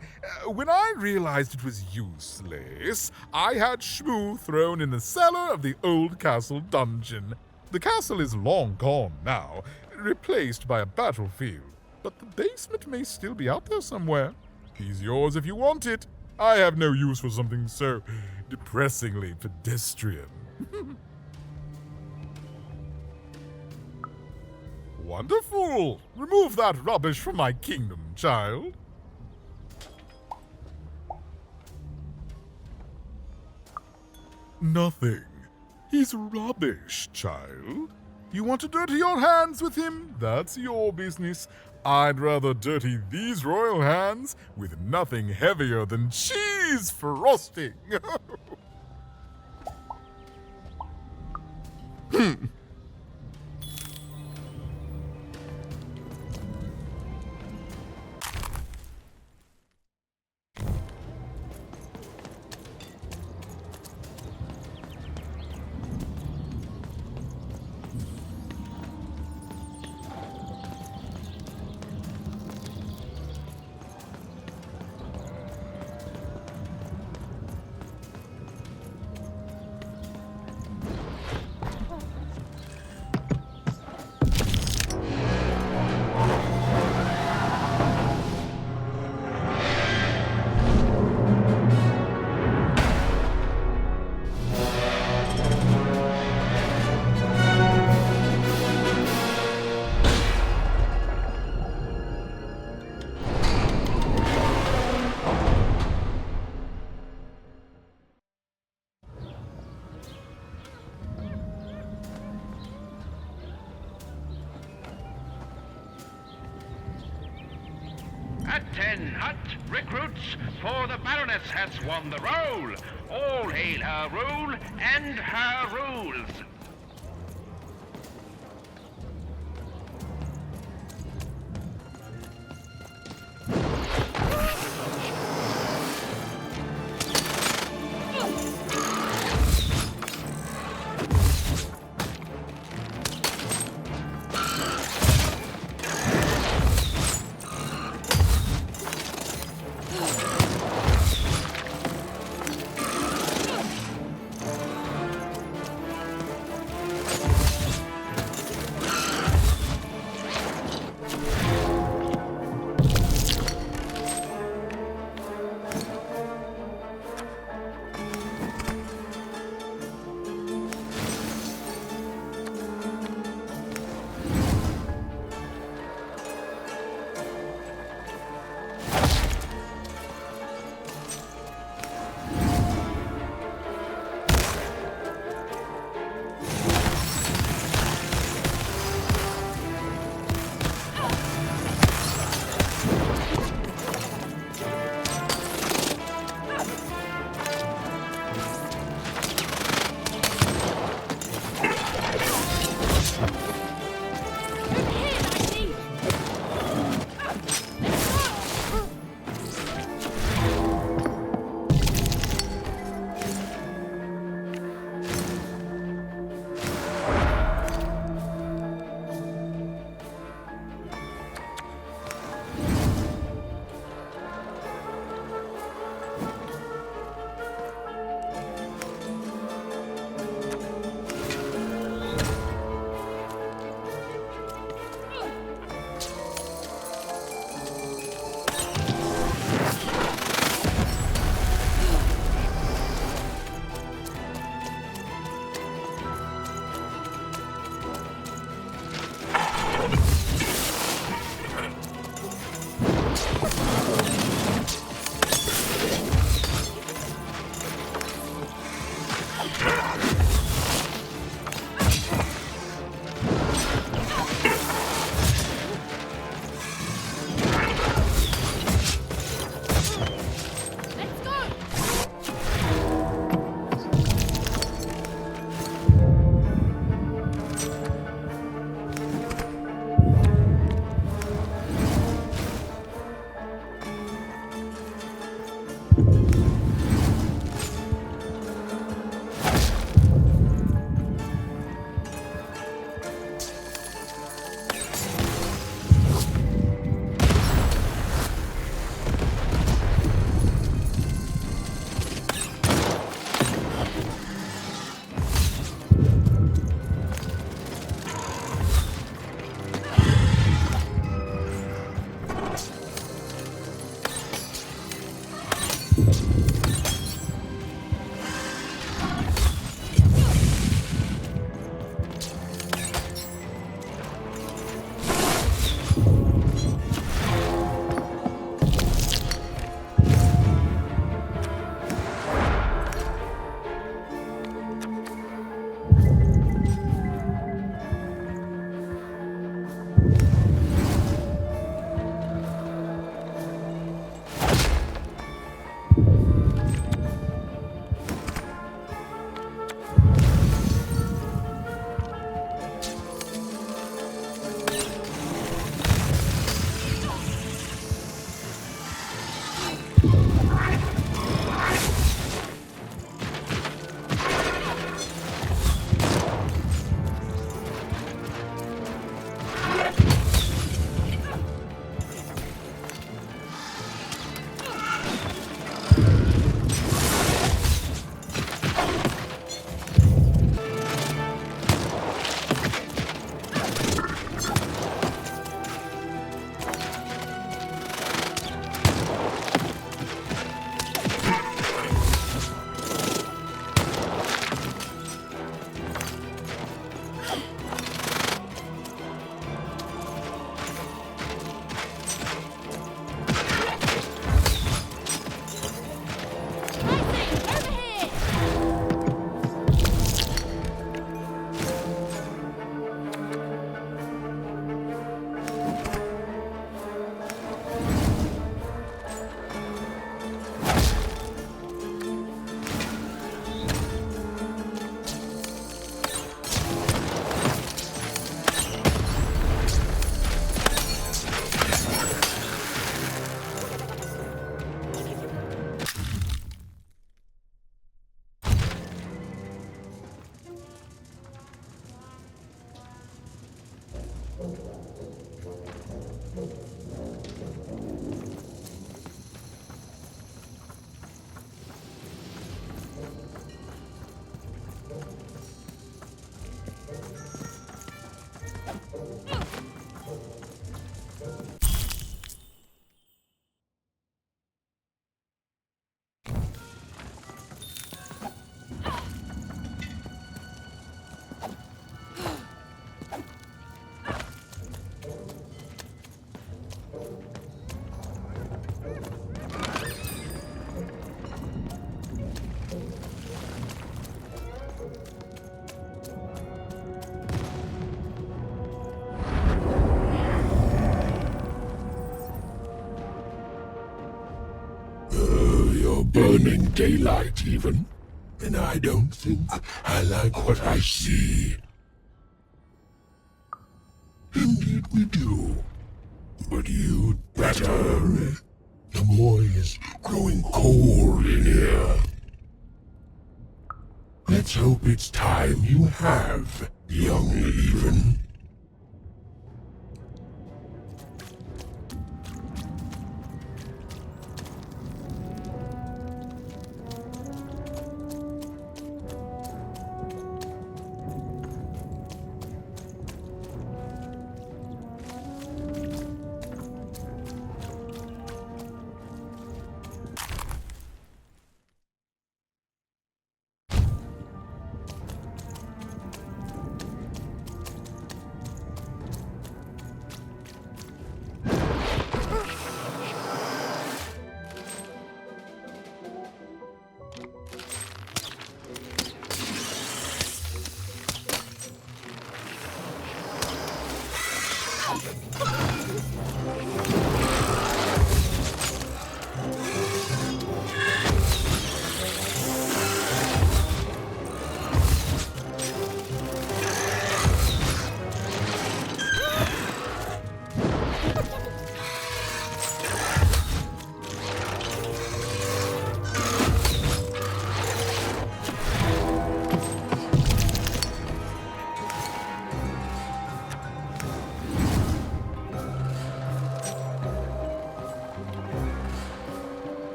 When I realized it was useless, I had Shmoo thrown in the cellar of the old castle dungeon. The castle is long gone now, replaced by a battlefield, but the basement may still be out there somewhere. He's yours if you want it. I have no use for something so depressingly pedestrian. Wonderful! Remove that rubbish from my kingdom, child. Nothing. He's rubbish, child. You want to dirty your hands with him? That's your business. I'd rather dirty these royal hands with nothing heavier than cheese frosting. Attend, hut, recruits, for the Baroness has won the roll. All hail her rule and her rules. burning daylight, even. And I don't think I like what I see. Indeed we do. But you'd better. The boy is growing cold in here. Let's hope it's time you have, young even.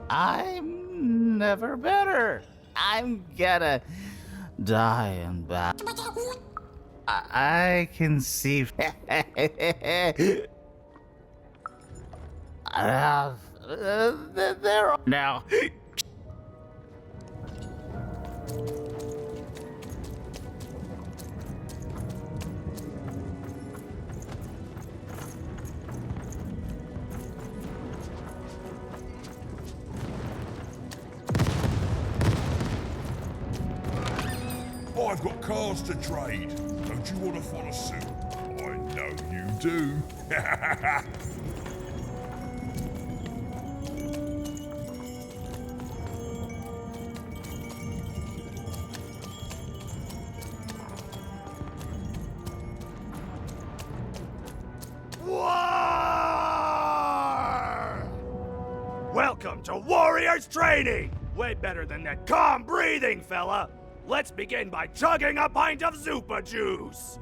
I'm never better. I'm gonna die and back. I can see. There now. I've got cars to trade. Don't you want to follow suit? I know you do. Welcome to Warriors Training! Way better than that calm breathing, fella! Let's begin by chugging a pint of Zupa juice!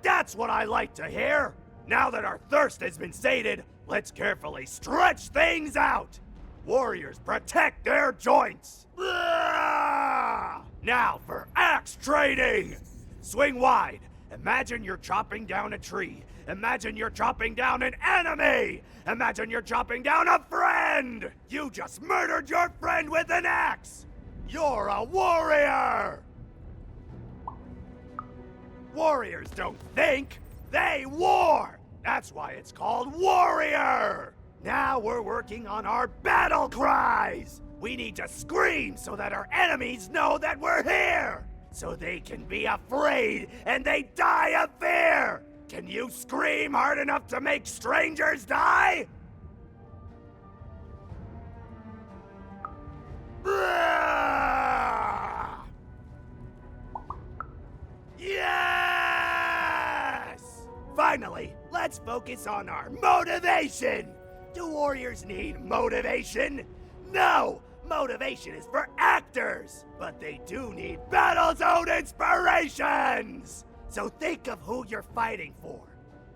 That's what I like to hear! Now that our thirst has been sated, let's carefully stretch things out! Warriors protect their joints! Now for axe training! Swing wide. Imagine you're chopping down a tree. Imagine you're chopping down an enemy! Imagine you're chopping down a friend! You just murdered your friend with an axe! You're a warrior! Warriors don't think, they war! That's why it's called warrior! Now we're working on our battle cries! We need to scream so that our enemies know that we're here! So they can be afraid and they die of fear! Can you scream hard enough to make strangers die? Yes! Finally, let's focus on our motivation! Do warriors need motivation? No! Motivation is for actors! But they do need battle zone inspirations! So think of who you're fighting for.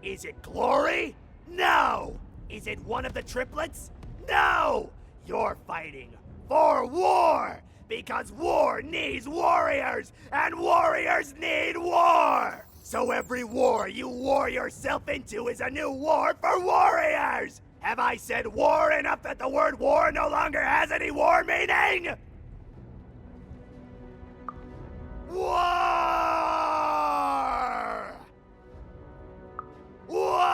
Is it glory? No! Is it one of the triplets? No! You're fighting for war! Because war needs warriors, and warriors need war! So every war you war yourself into is a new war for warriors! Have I said war enough that the word war no longer has any war meaning? War! War!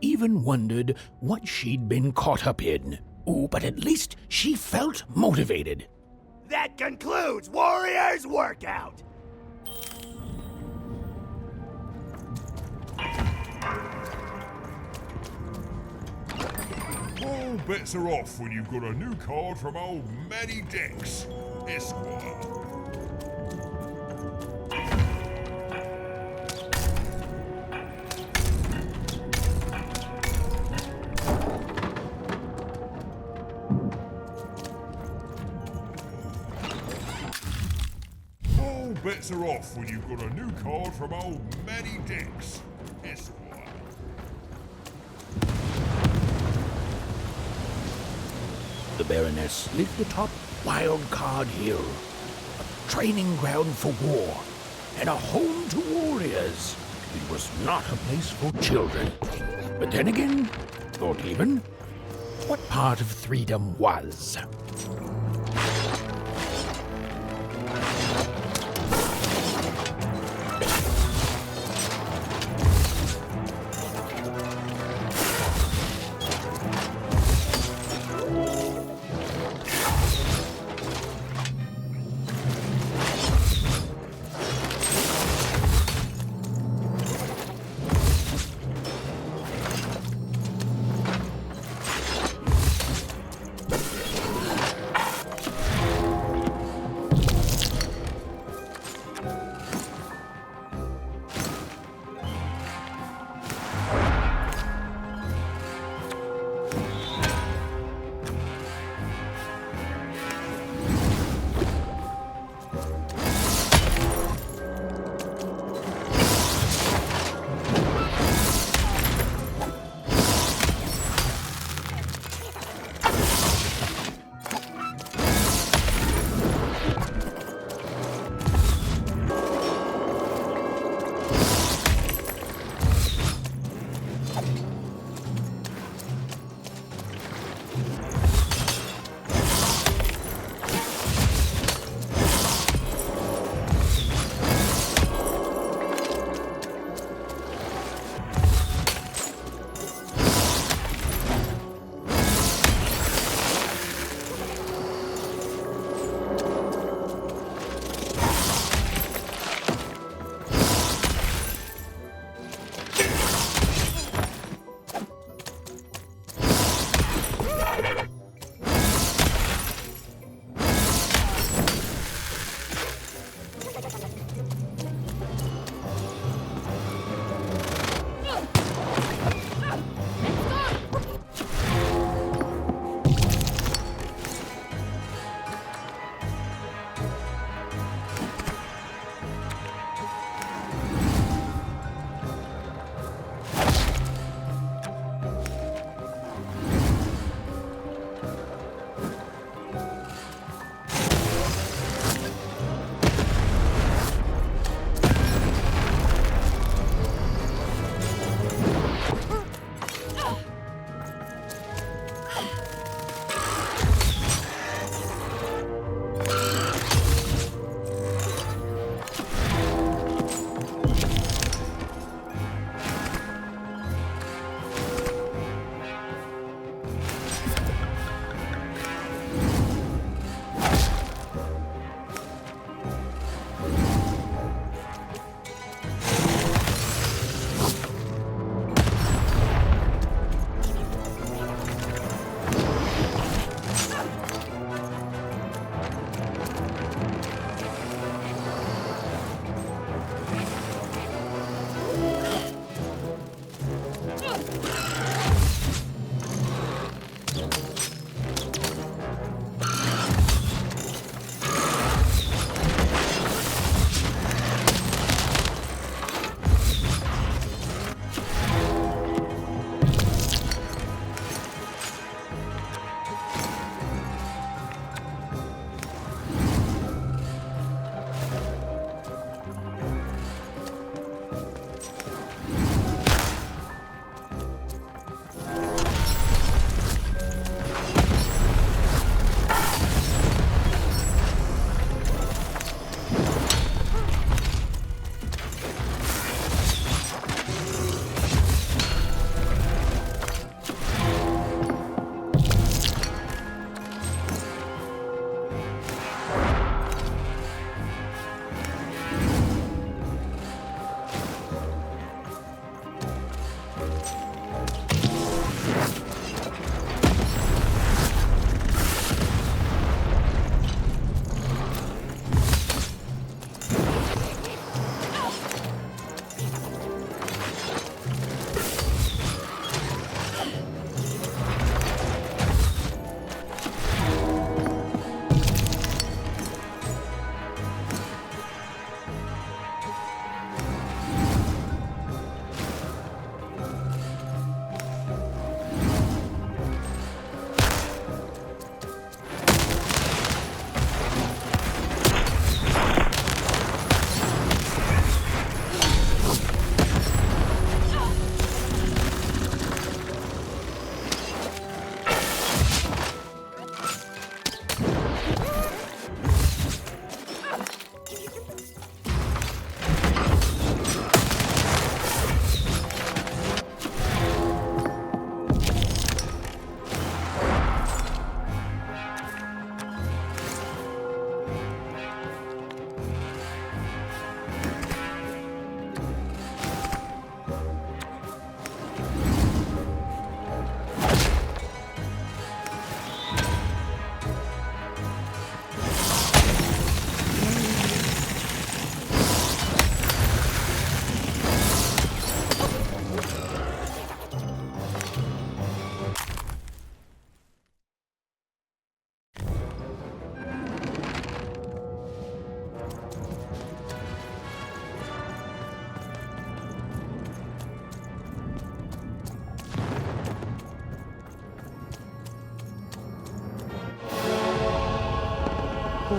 Even wondered what she'd been caught up in. Ooh, but at least she felt motivated. That concludes Warriors Workout! All bets are off when you've got a new card from old Matty Dex, Esquire. All bets are off when you've got a new card from old Matty Dex, Esquire. The Baroness lived atop Wild Card Hill, a training ground for war, and a home to warriors. It was not a place for children. But then again, thought even, what part of freedom was?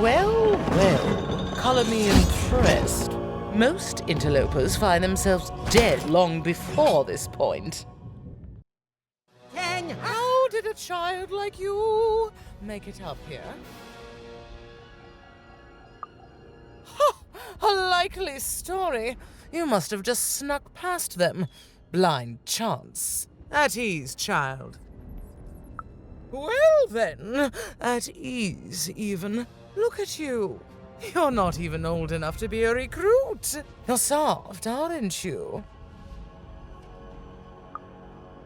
Well, well, colour me impressed. Most interlopers find themselves dead long before this point. How did a child like you make it up here? A likely story. You must have just snuck past them. Blind chance. At ease, child. Well then, at ease even. Look at you. You're not even old enough to be a recruit. You're soft, aren't you?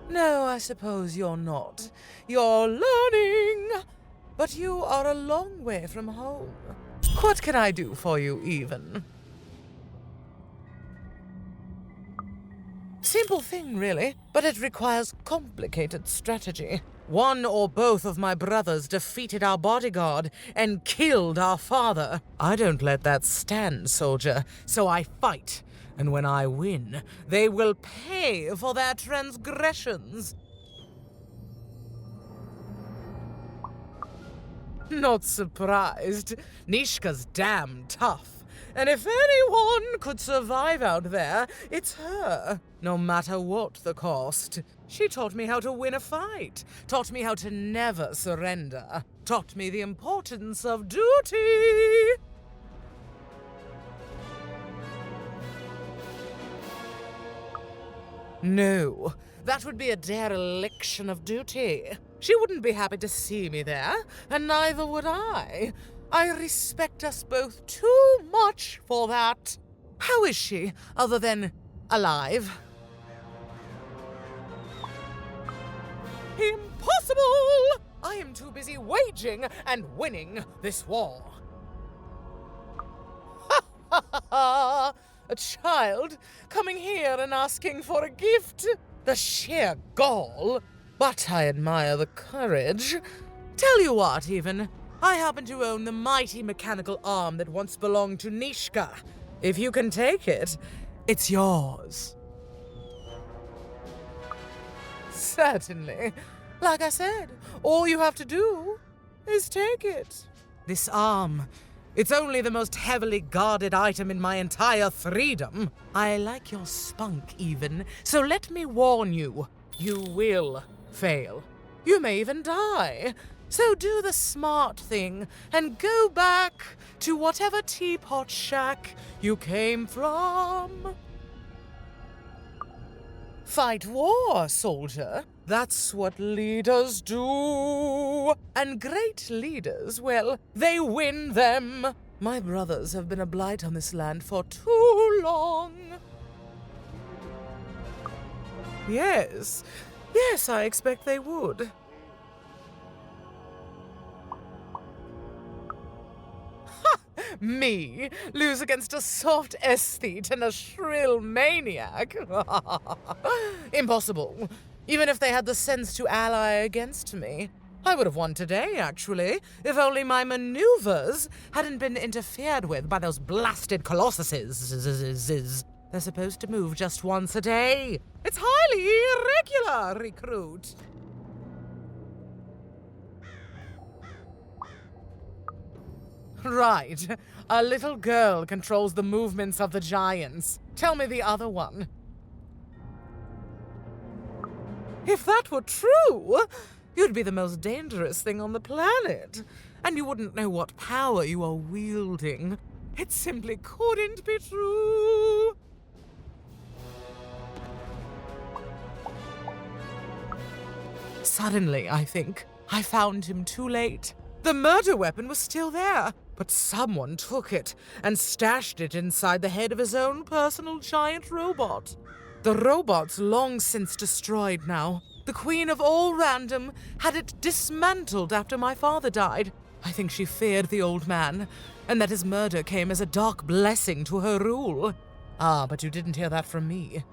No, I suppose you're not. You're learning. But you are a long way from home. What can I do for you, even? Simple thing, really, but it requires complicated strategy. One or both of my brothers defeated our bodyguard and killed our father. I don't let that stand, soldier, so I fight. And when I win, they will pay for their transgressions. Not surprised. Nishka's damn tough. And if anyone could survive out there, it's her. No matter what the cost. She taught me how to win a fight. Taught me how to never surrender. Taught me the importance of duty. No, that would be a dereliction of duty. She wouldn't be happy to see me there, and neither would I. I respect us both too much for that. How is she, other than alive? Impossible! I am too busy waging and winning this war. Ha ha ha ha! A child coming here and asking for a gift? The sheer gall. But I admire the courage. Tell you what, even. I happen to own the mighty mechanical arm that once belonged to Nishka. If you can take it, it's yours. Certainly. Like I said, all you have to do is take it. This arm. It's only the most heavily guarded item in my entire freedom. I like your spunk, even, so let me warn you. You will fail. You may even die. So do the smart thing and go back to whatever teapot shack you came from. Fight war, soldier. That's what leaders do. And great leaders, well, they win them. My brothers have been a blight on this land for too long. Yes, I expect they would. Me lose against a soft aesthete and a shrill maniac? Impossible. Even if they had the sense to ally against me. I would have won today, actually, if only my maneuvers hadn't been interfered with by those blasted colossuses. They're supposed to move just once a day. It's highly irregular, recruit. Right. A little girl controls the movements of the giants. Tell me the other one. If that were true, you'd be the most dangerous thing on the planet. And you wouldn't know what power you are wielding. It simply couldn't be true. Suddenly, I think, I found him too late. The murder weapon was still there, but someone took it and stashed it inside the head of his own personal giant robot. The robot's long since destroyed now. The Queen of All Random had it dismantled after my father died. I think she feared the old man, and that his murder came as a dark blessing to her rule. Ah, but you didn't hear that from me.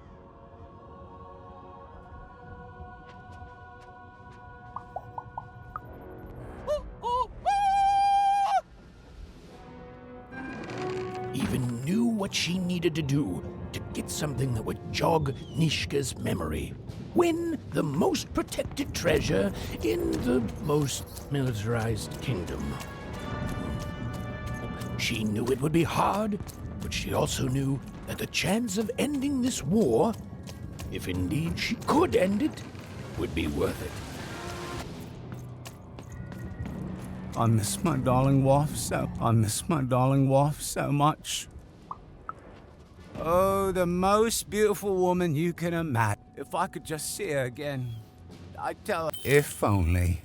Even knew what she needed to do to get something that would jog Nishka's memory. Win the most protected treasure in the most militarized kingdom. She knew it would be hard, but she also knew that the chance of ending this war, if indeed she could end it, would be worth it. I miss my darling wife so much. Oh, the most beautiful woman you can imagine. If I could just see her again, I'd tell her. If only.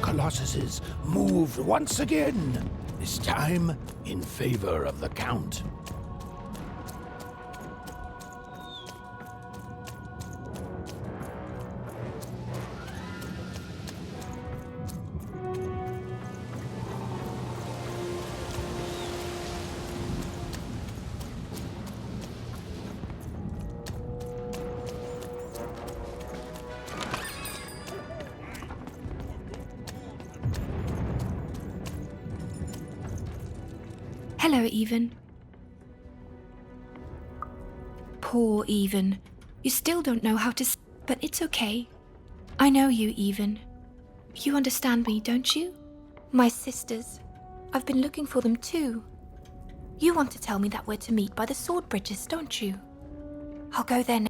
Colossuses moved once again, this time in favor of the Count. Hello, Even. Poor Even. You still don't know how to but it's okay. I know you, Even. You understand me, don't you? My sisters. I've been looking for them too. You want to tell me that we're to meet by the sword bridges, don't you? I'll go there now.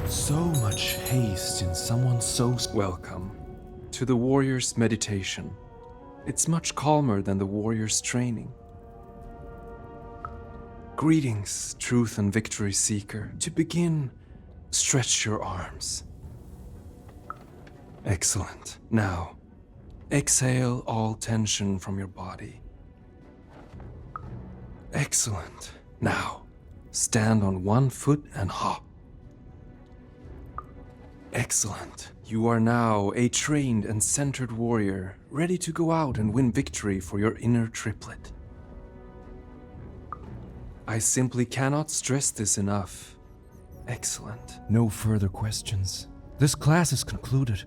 So much haste in someone so... Welcome to the warrior's meditation. It's much calmer than the warrior's training. Greetings, truth and victory seeker. To begin, stretch your arms. Excellent. Now, exhale all tension from your body. Excellent. Now, stand on one foot and hop. Excellent. You are now a trained and centered warrior, ready to go out and win victory for your inner triplet. I simply cannot stress this enough. Excellent. No further questions. This class is concluded.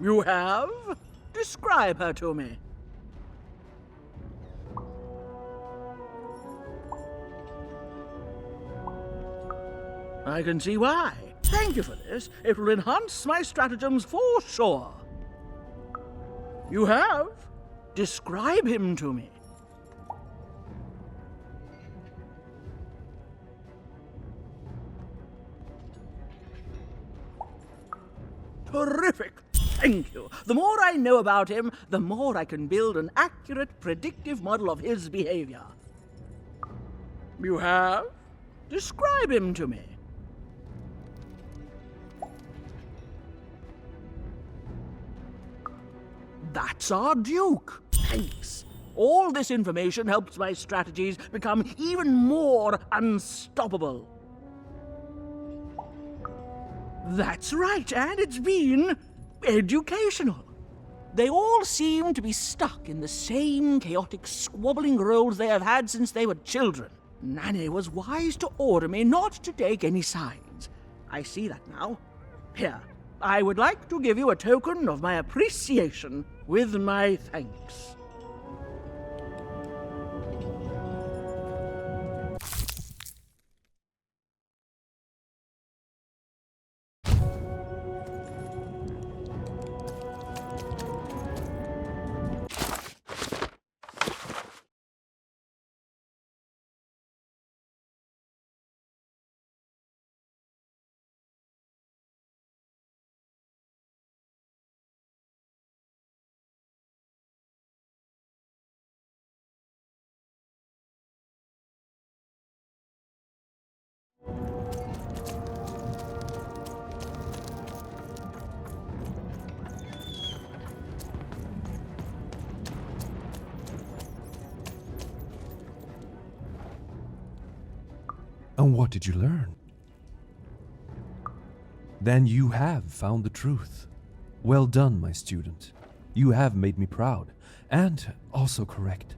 You have? Describe her to me. I can see why. Thank you for this. It will enhance my stratagems for sure. You have? Describe him to me. Terrific. Thank you. The more I know about him, the more I can build an accurate, predictive model of his behavior. You have? Describe him to me. That's our Duke. Thanks. All this information helps my strategies become even more unstoppable. That's right, and it's been educational. They all seem to be stuck in the same chaotic, squabbling roles they have had since they were children. Nanny was wise to order me not to take any sides. I see that now. Here, I would like to give you a token of my appreciation with my thanks. And what did you learn? Then you have found the truth. Well done, my student. You have made me proud, and also correct.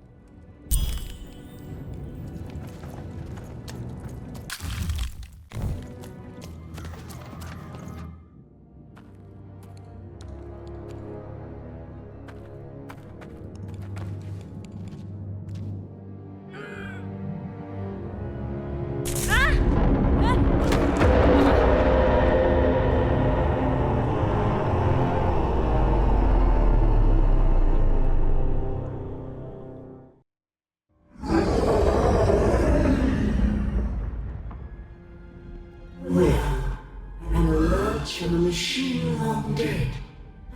From a machine long dead.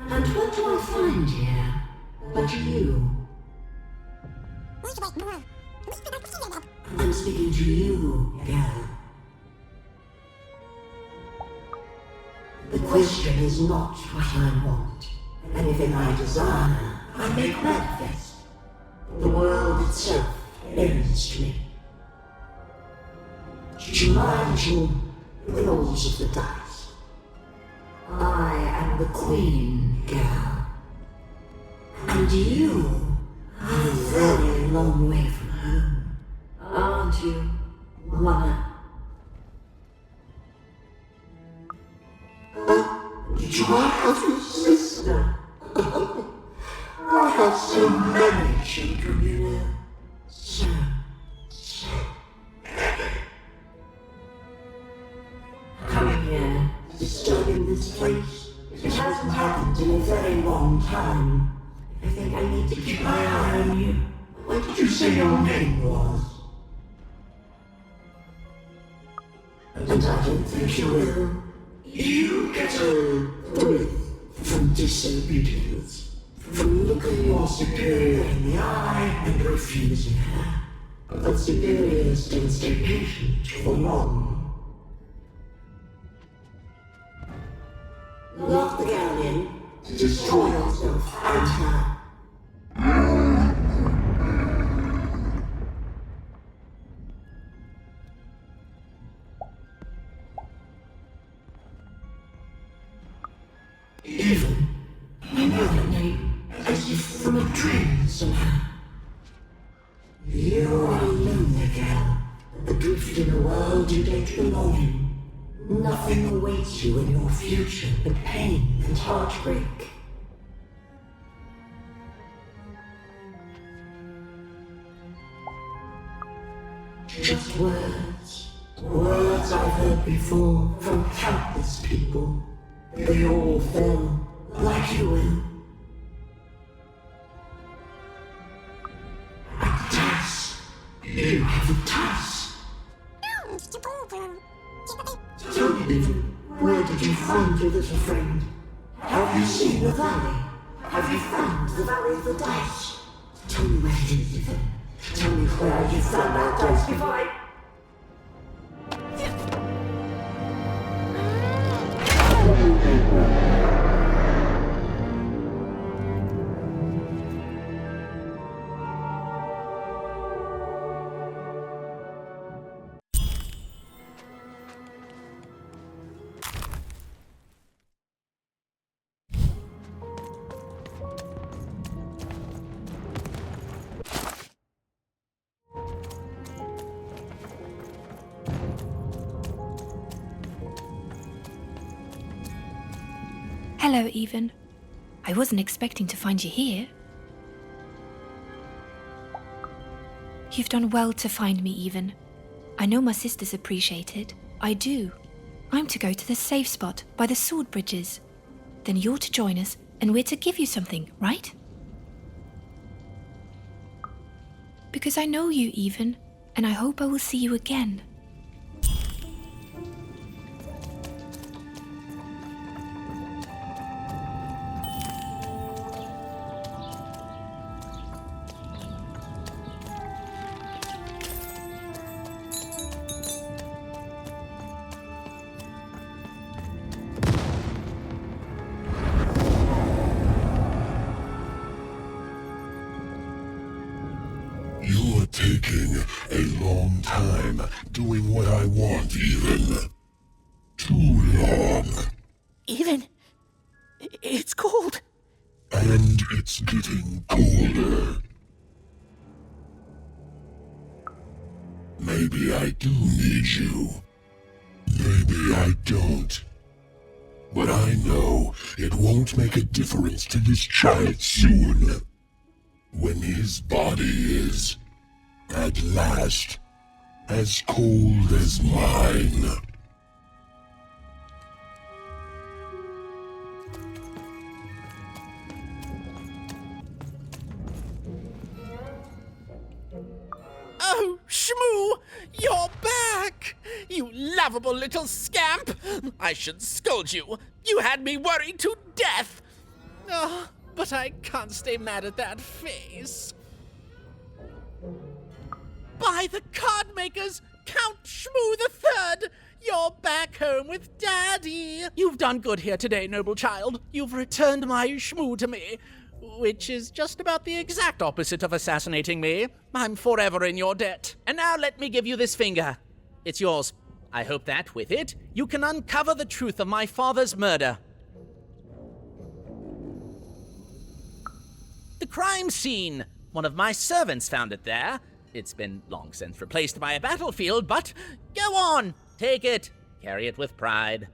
And what do I find here but you? I'm speaking to you, girl. The question is not what I want. Anything I desire, I make manifest. The world itself ends to me. To my vision, rolls of the dice. I am the queen, girl. And you are a very long way from home, aren't you, Wanna? Do I have a sister? I have so many children, you know. So coming here, disturbing this place. It hasn't happened in a very long time. I think I need to keep my eye on you. What did you say your name was? And I don't think you will. You get a thrill from disobedience, from looking your superior in the eye and refusing her. But superiors don't stay patient for long. Lock the girl in, destroy yourself and her. Even, I know your name, as if from a dream somehow. You are a lonely girl, adrift in a world you don't belong in. Nothing awaits you in your future but pain and heartbreak. Just words. Words I've heard before from countless people. They all fell like you will. A task. You have a task. Tell me, Beaver, where did you find your little friend? Have you seen the valley? Have you found the valley of the dice? Tell me where it is, Beaver. Tell me where you found that dice before I... Hello, Even. I wasn't expecting to find you here. You've done well to find me, Even. I know my sisters appreciate it. I do. I'm to go to the safe spot by the sword bridges. Then you're to join us, and we're to give you something, right? Because I know you, Even, and I hope I will see you again. taking a long time, doing what I want even. Too long. Even? It's cold. And it's getting colder. Maybe I do need you. Maybe I don't. But I know it won't make a difference to this child soon. When his body is, at last, as cold as mine. Oh, Shmoo! You're back! You lovable little scamp! I should scold you. You had me worried to death! Oh, but I can't stay mad at that face. By the card makers, Count Shmoo III! You're back home with Daddy! You've done good here today, noble child. You've returned my Shmoo to me. Which is just about the exact opposite of assassinating me. I'm forever in your debt. And now let me give you this finger. It's yours. I hope that, with it, you can uncover the truth of my father's murder. The crime scene. One of my servants found it there. It's been long since replaced by a battlefield, but go on. Take it. Carry it with pride.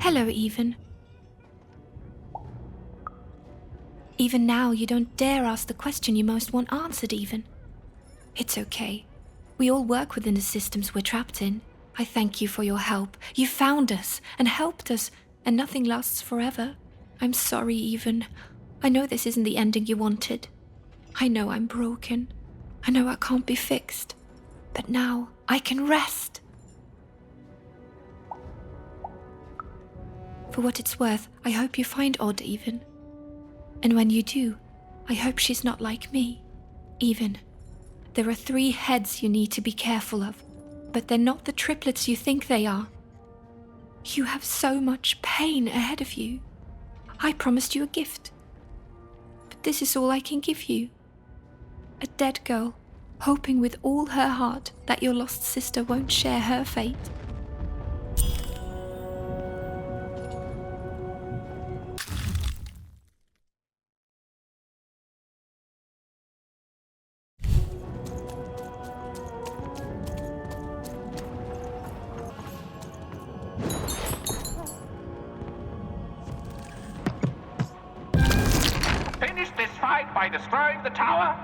Hello, Even. Even now, you don't dare ask the question you most want answered, Even. It's okay. We all work within the systems we're trapped in. I thank you for your help. You found us and helped us, and nothing lasts forever. I'm sorry, Even. I know this isn't the ending you wanted. I know I'm broken. I know I can't be fixed. But now, I can rest. For what it's worth, I hope you find Odd, Even. And when you do, I hope she's not like me. Even. There are 3 heads you need to be careful of, but they're not the triplets you think they are. You have so much pain ahead of you. I promised you a gift. But this is all I can give you. A dead girl, hoping with all her heart that your lost sister won't share her fate. By destroying the tower?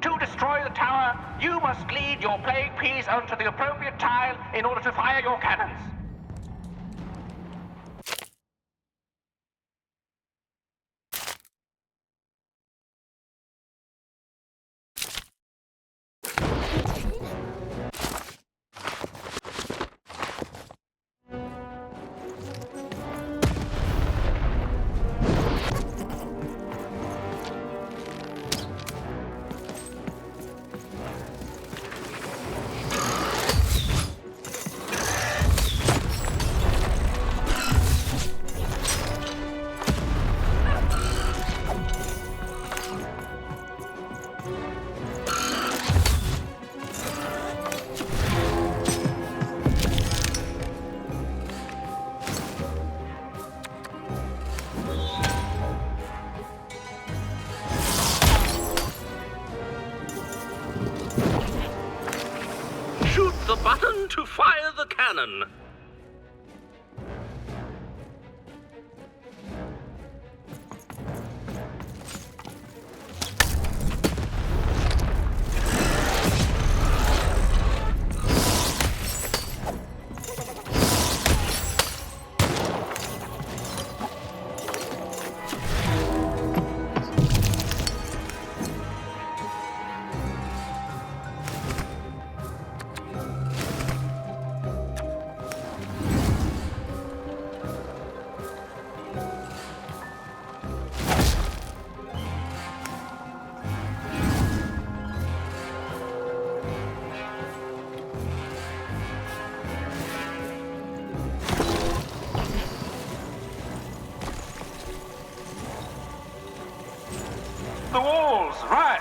To destroy the tower, you must lead your playing piece onto the appropriate tile in order to fire your cannons. button to fire the cannon. The walls, right!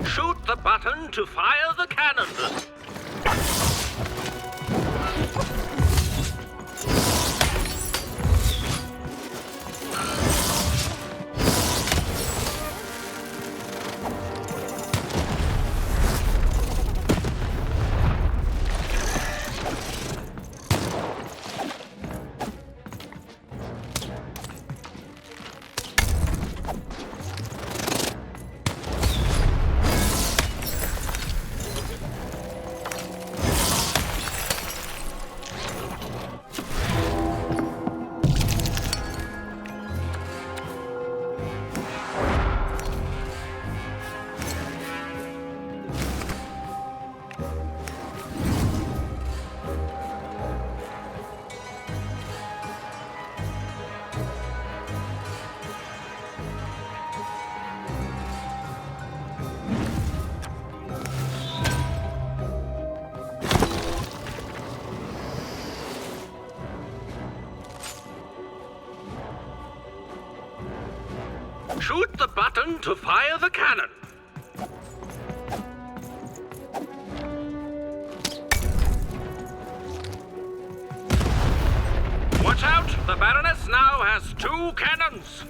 Shoot the button to fire the cannon. Shoot the button to fire the cannon. Watch out! The Baroness now has 2 cannons.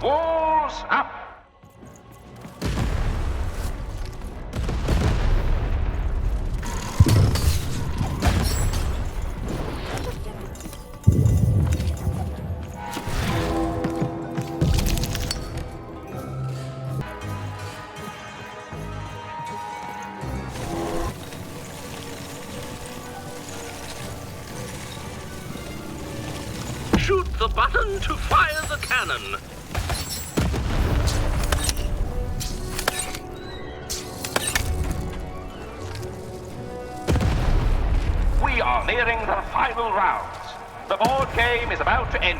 Walls up! Shoot the button to fire the cannon. are nearing the final rounds. The board game is about to end.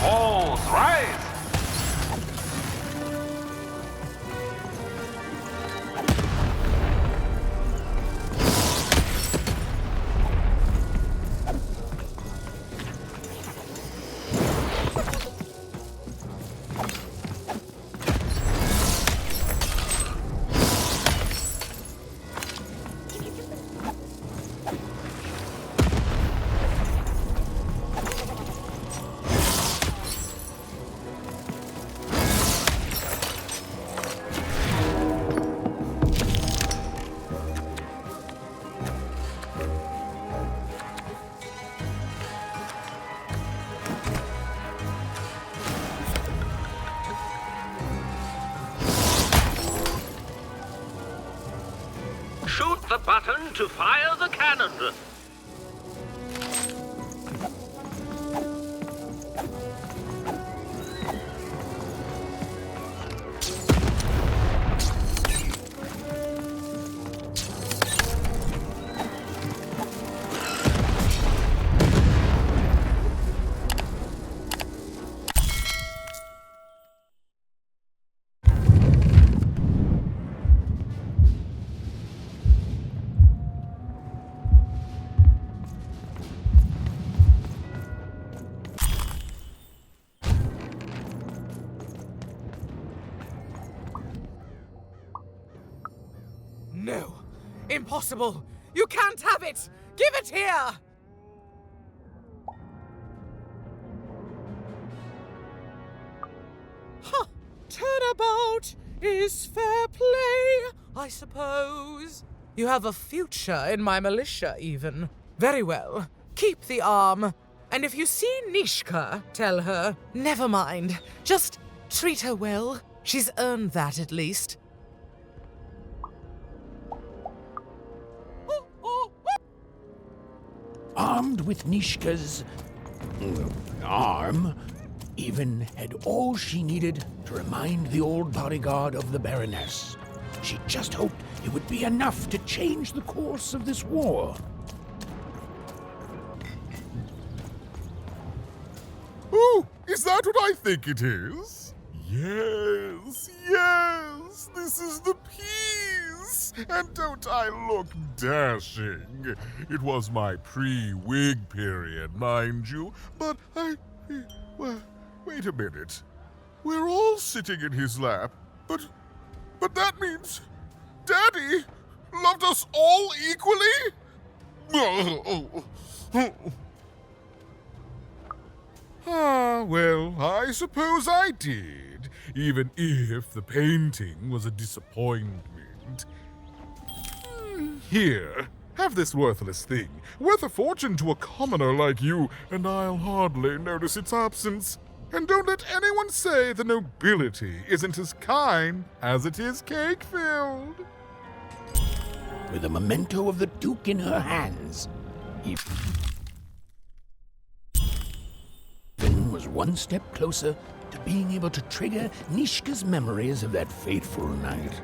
Walls rise! Shoot the button to fire the cannon. No! Impossible! You can't have it! Give it here! Huh! Turnabout is fair play, I suppose. You have a future in my militia, even. Very well. Keep the arm. And if you see Nishka, tell her, never mind. Just treat her well. She's earned that, at least. Armed with Nishka's arm, Even had all she needed to remind the old bodyguard of the Baroness. She just hoped it would be enough to change the course of this war. Oh, is that what I think it is? Yes, yes, this is the piece! And don't I look dashing? It was my pre-wig period, mind you, but well, wait a minute. We're all sitting in his lap, but that means Daddy loved us all equally? Ah, well, I suppose I did, even if the painting was a disappointment. Here, have this worthless thing, worth a fortune to a commoner like you, and I'll hardly notice its absence. And don't let anyone say the nobility isn't as kind as it is cake-filled. With a memento of the Duke in her hands, Finn was one step closer to being able to trigger Nishka's memories of that fateful night.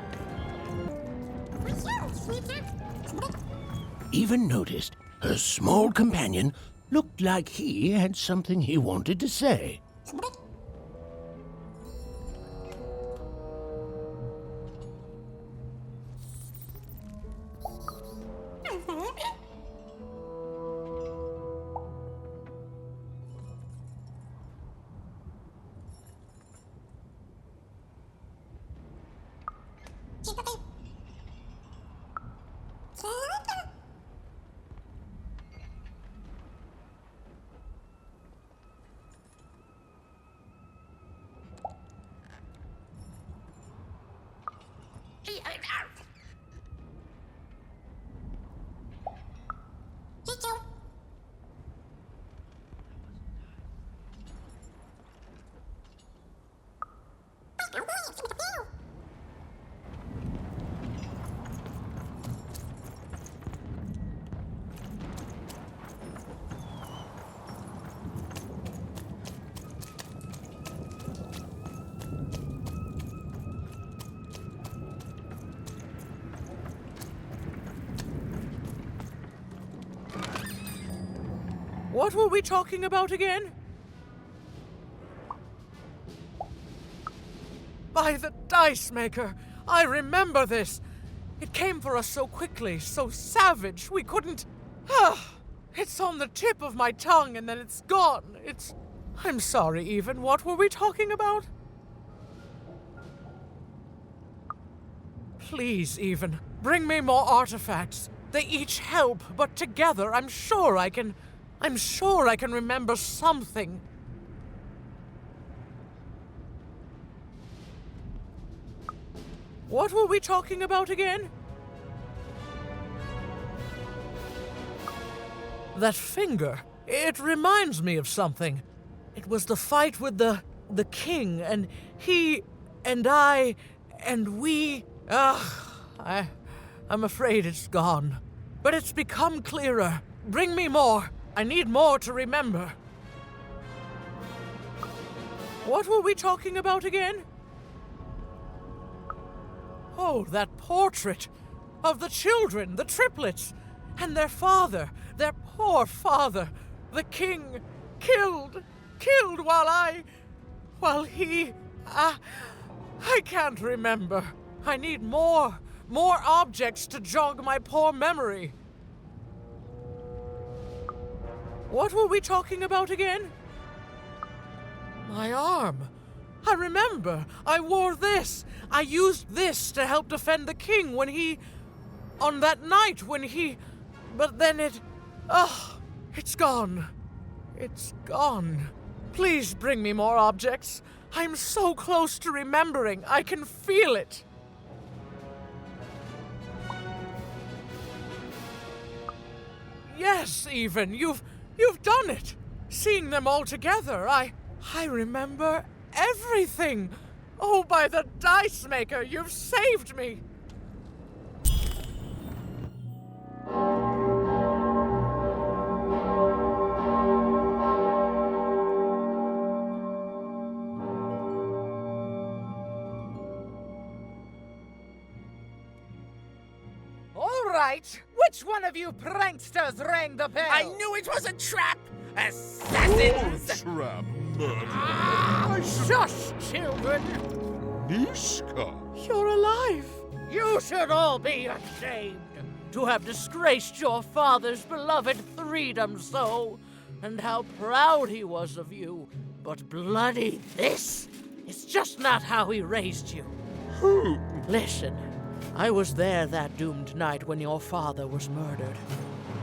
Even noticed her small companion looked like he had something he wanted to say. What were we talking about again? By the dice maker! I remember this! It came for us so quickly, so savage, we couldn't... It's on the tip of my tongue and then it's gone. I'm sorry, Even. What were we talking about? Please, Even, bring me more artifacts. They each help, but together I'm sure I can remember something. What were we talking about again? That finger. It reminds me of something. It was the fight with the king, and he, and I, and we... I'm afraid it's gone. But it's become clearer. Bring me more. I need more to remember. What were we talking about again? Oh, that portrait of the children, the triplets, and their father, their poor father, the king, killed while he... I can't remember. I need more objects to jog my poor memory. What were we talking about again? My arm. I remember. I wore this. I used this to help defend the king when he... on that night when he... But then it... it's gone. It's gone. Please bring me more objects. I'm so close to remembering. I can feel it. Yes, Even. You've done it. Seeing them all together, I remember everything. Oh, by the dice maker, you've saved me. All right. Which one of you pranksters rang the bell? I knew it was a trap! Assassins! Trap, Shush, children! Nishka! You're alive! You should all be ashamed to have disgraced your father's beloved freedom so, and how proud he was of you. But bloody this is just not how he raised you. Who? Listen, I was there that doomed night when your father was murdered.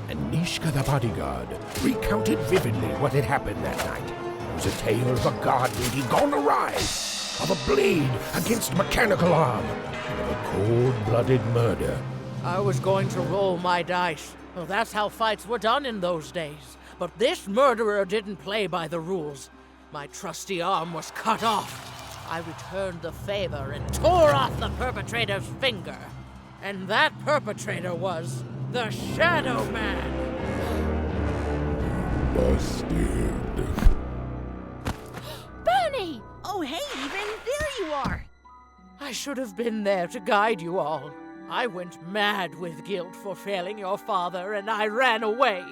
And Nishka the bodyguard recounted vividly what had happened that night. It was a tale of a guard meeting gone awry, of a blade against a mechanical arm, and of a cold-blooded murder. I was going to roll my dice. Well, that's how fights were done in those days. But this murderer didn't play by the rules. My trusty arm was cut off. I returned the favor and tore off the perpetrator's finger. And that perpetrator was the Shadow Man. Busted. Bernie! Oh, hey, Even, there you are. I should have been there to guide you all. I went mad with guilt for failing your father, and I ran away.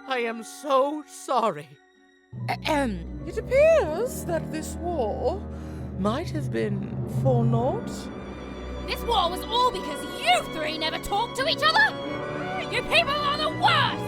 I am so sorry. It appears that this war might have been for naught. This war was all because you three never talked to each other! You people are the worst!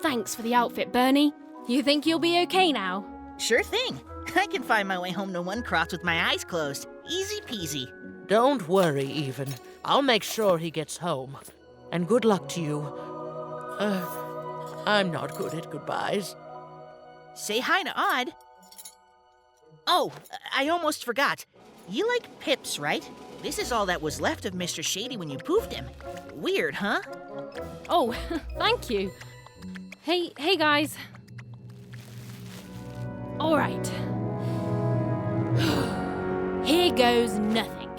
Thanks for the outfit, Bernie. You think you'll be okay now? Sure thing. I can find my way home to One Cross with my eyes closed. Easy peasy. Don't worry, Even. I'll make sure he gets home. And good luck to you. I'm not good at goodbyes. Say hi to Odd. Oh, I almost forgot. You like pips, right? This is all that was left of Mr. Shady when you poofed him. Weird, huh? Oh, thank you. Hey guys. All right. Here goes nothing.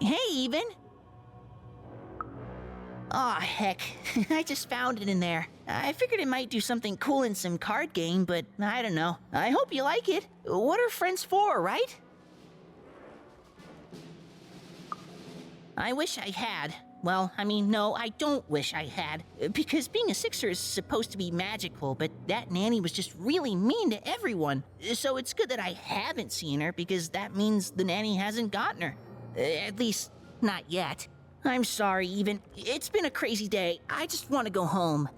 Hey, Even. Aw, heck. I just found it in there. I figured it might do something cool in some card game, but I don't know. I hope you like it. What are friends for, right? I wish I had. Well, I mean, no, I don't wish I had. Because being a Sixer is supposed to be magical, but that nanny was just really mean to everyone. So it's good that I haven't seen her, because that means the nanny hasn't gotten her. At least, not yet. I'm sorry, Even. It's been a crazy day. I just want to go home.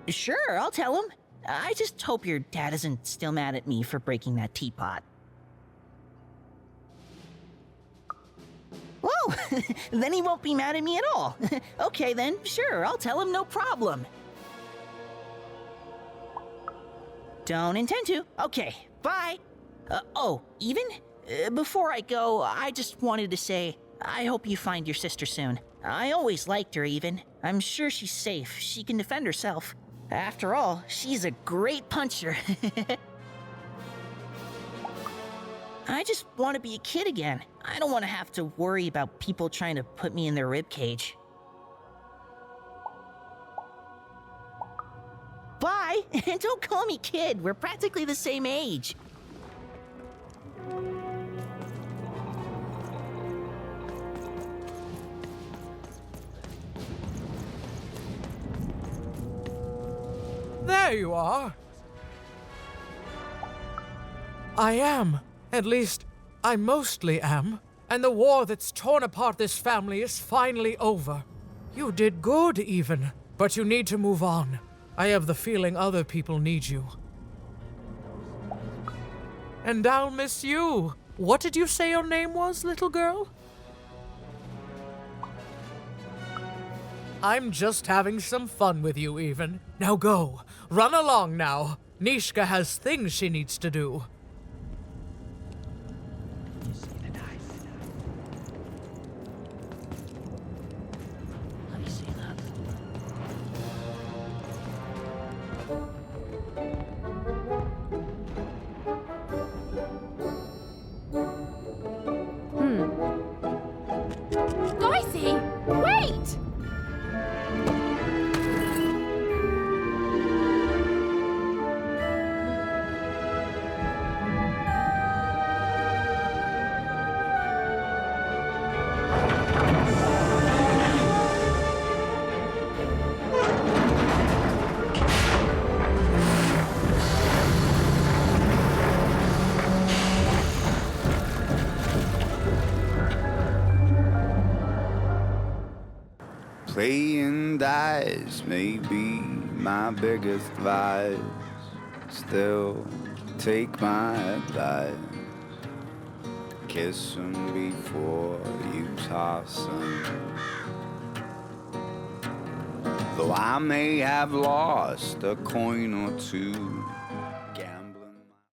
Sure, I'll tell him. I just hope your dad isn't still mad at me for breaking that teapot. Oh, then he won't be mad at me at all. Okay then, sure, I'll tell him, no problem. Don't intend to. Okay, bye. Even? Before I go, I just wanted to say, I hope you find your sister soon. I always liked her, Even. I'm sure she's safe. She can defend herself. After all, she's a great puncher. I just want to be a kid again. I don't want to have to worry about people trying to put me in their ribcage. Bye, and don't call me kid. We're practically the same age. There you are. I am. At least, I mostly am. And the war that's torn apart this family is finally over. You did good, Even. But you need to move on. I have the feeling other people need you. And I'll miss you. What did you say your name was, little girl? I'm just having some fun with you, Even. Now go. Run along now. Nishka has things she needs to do. Dicey! Wait! Playing dice may be my biggest vice. Still, take my advice. Kiss 'em before you toss 'em. Though I may have lost a coin or two,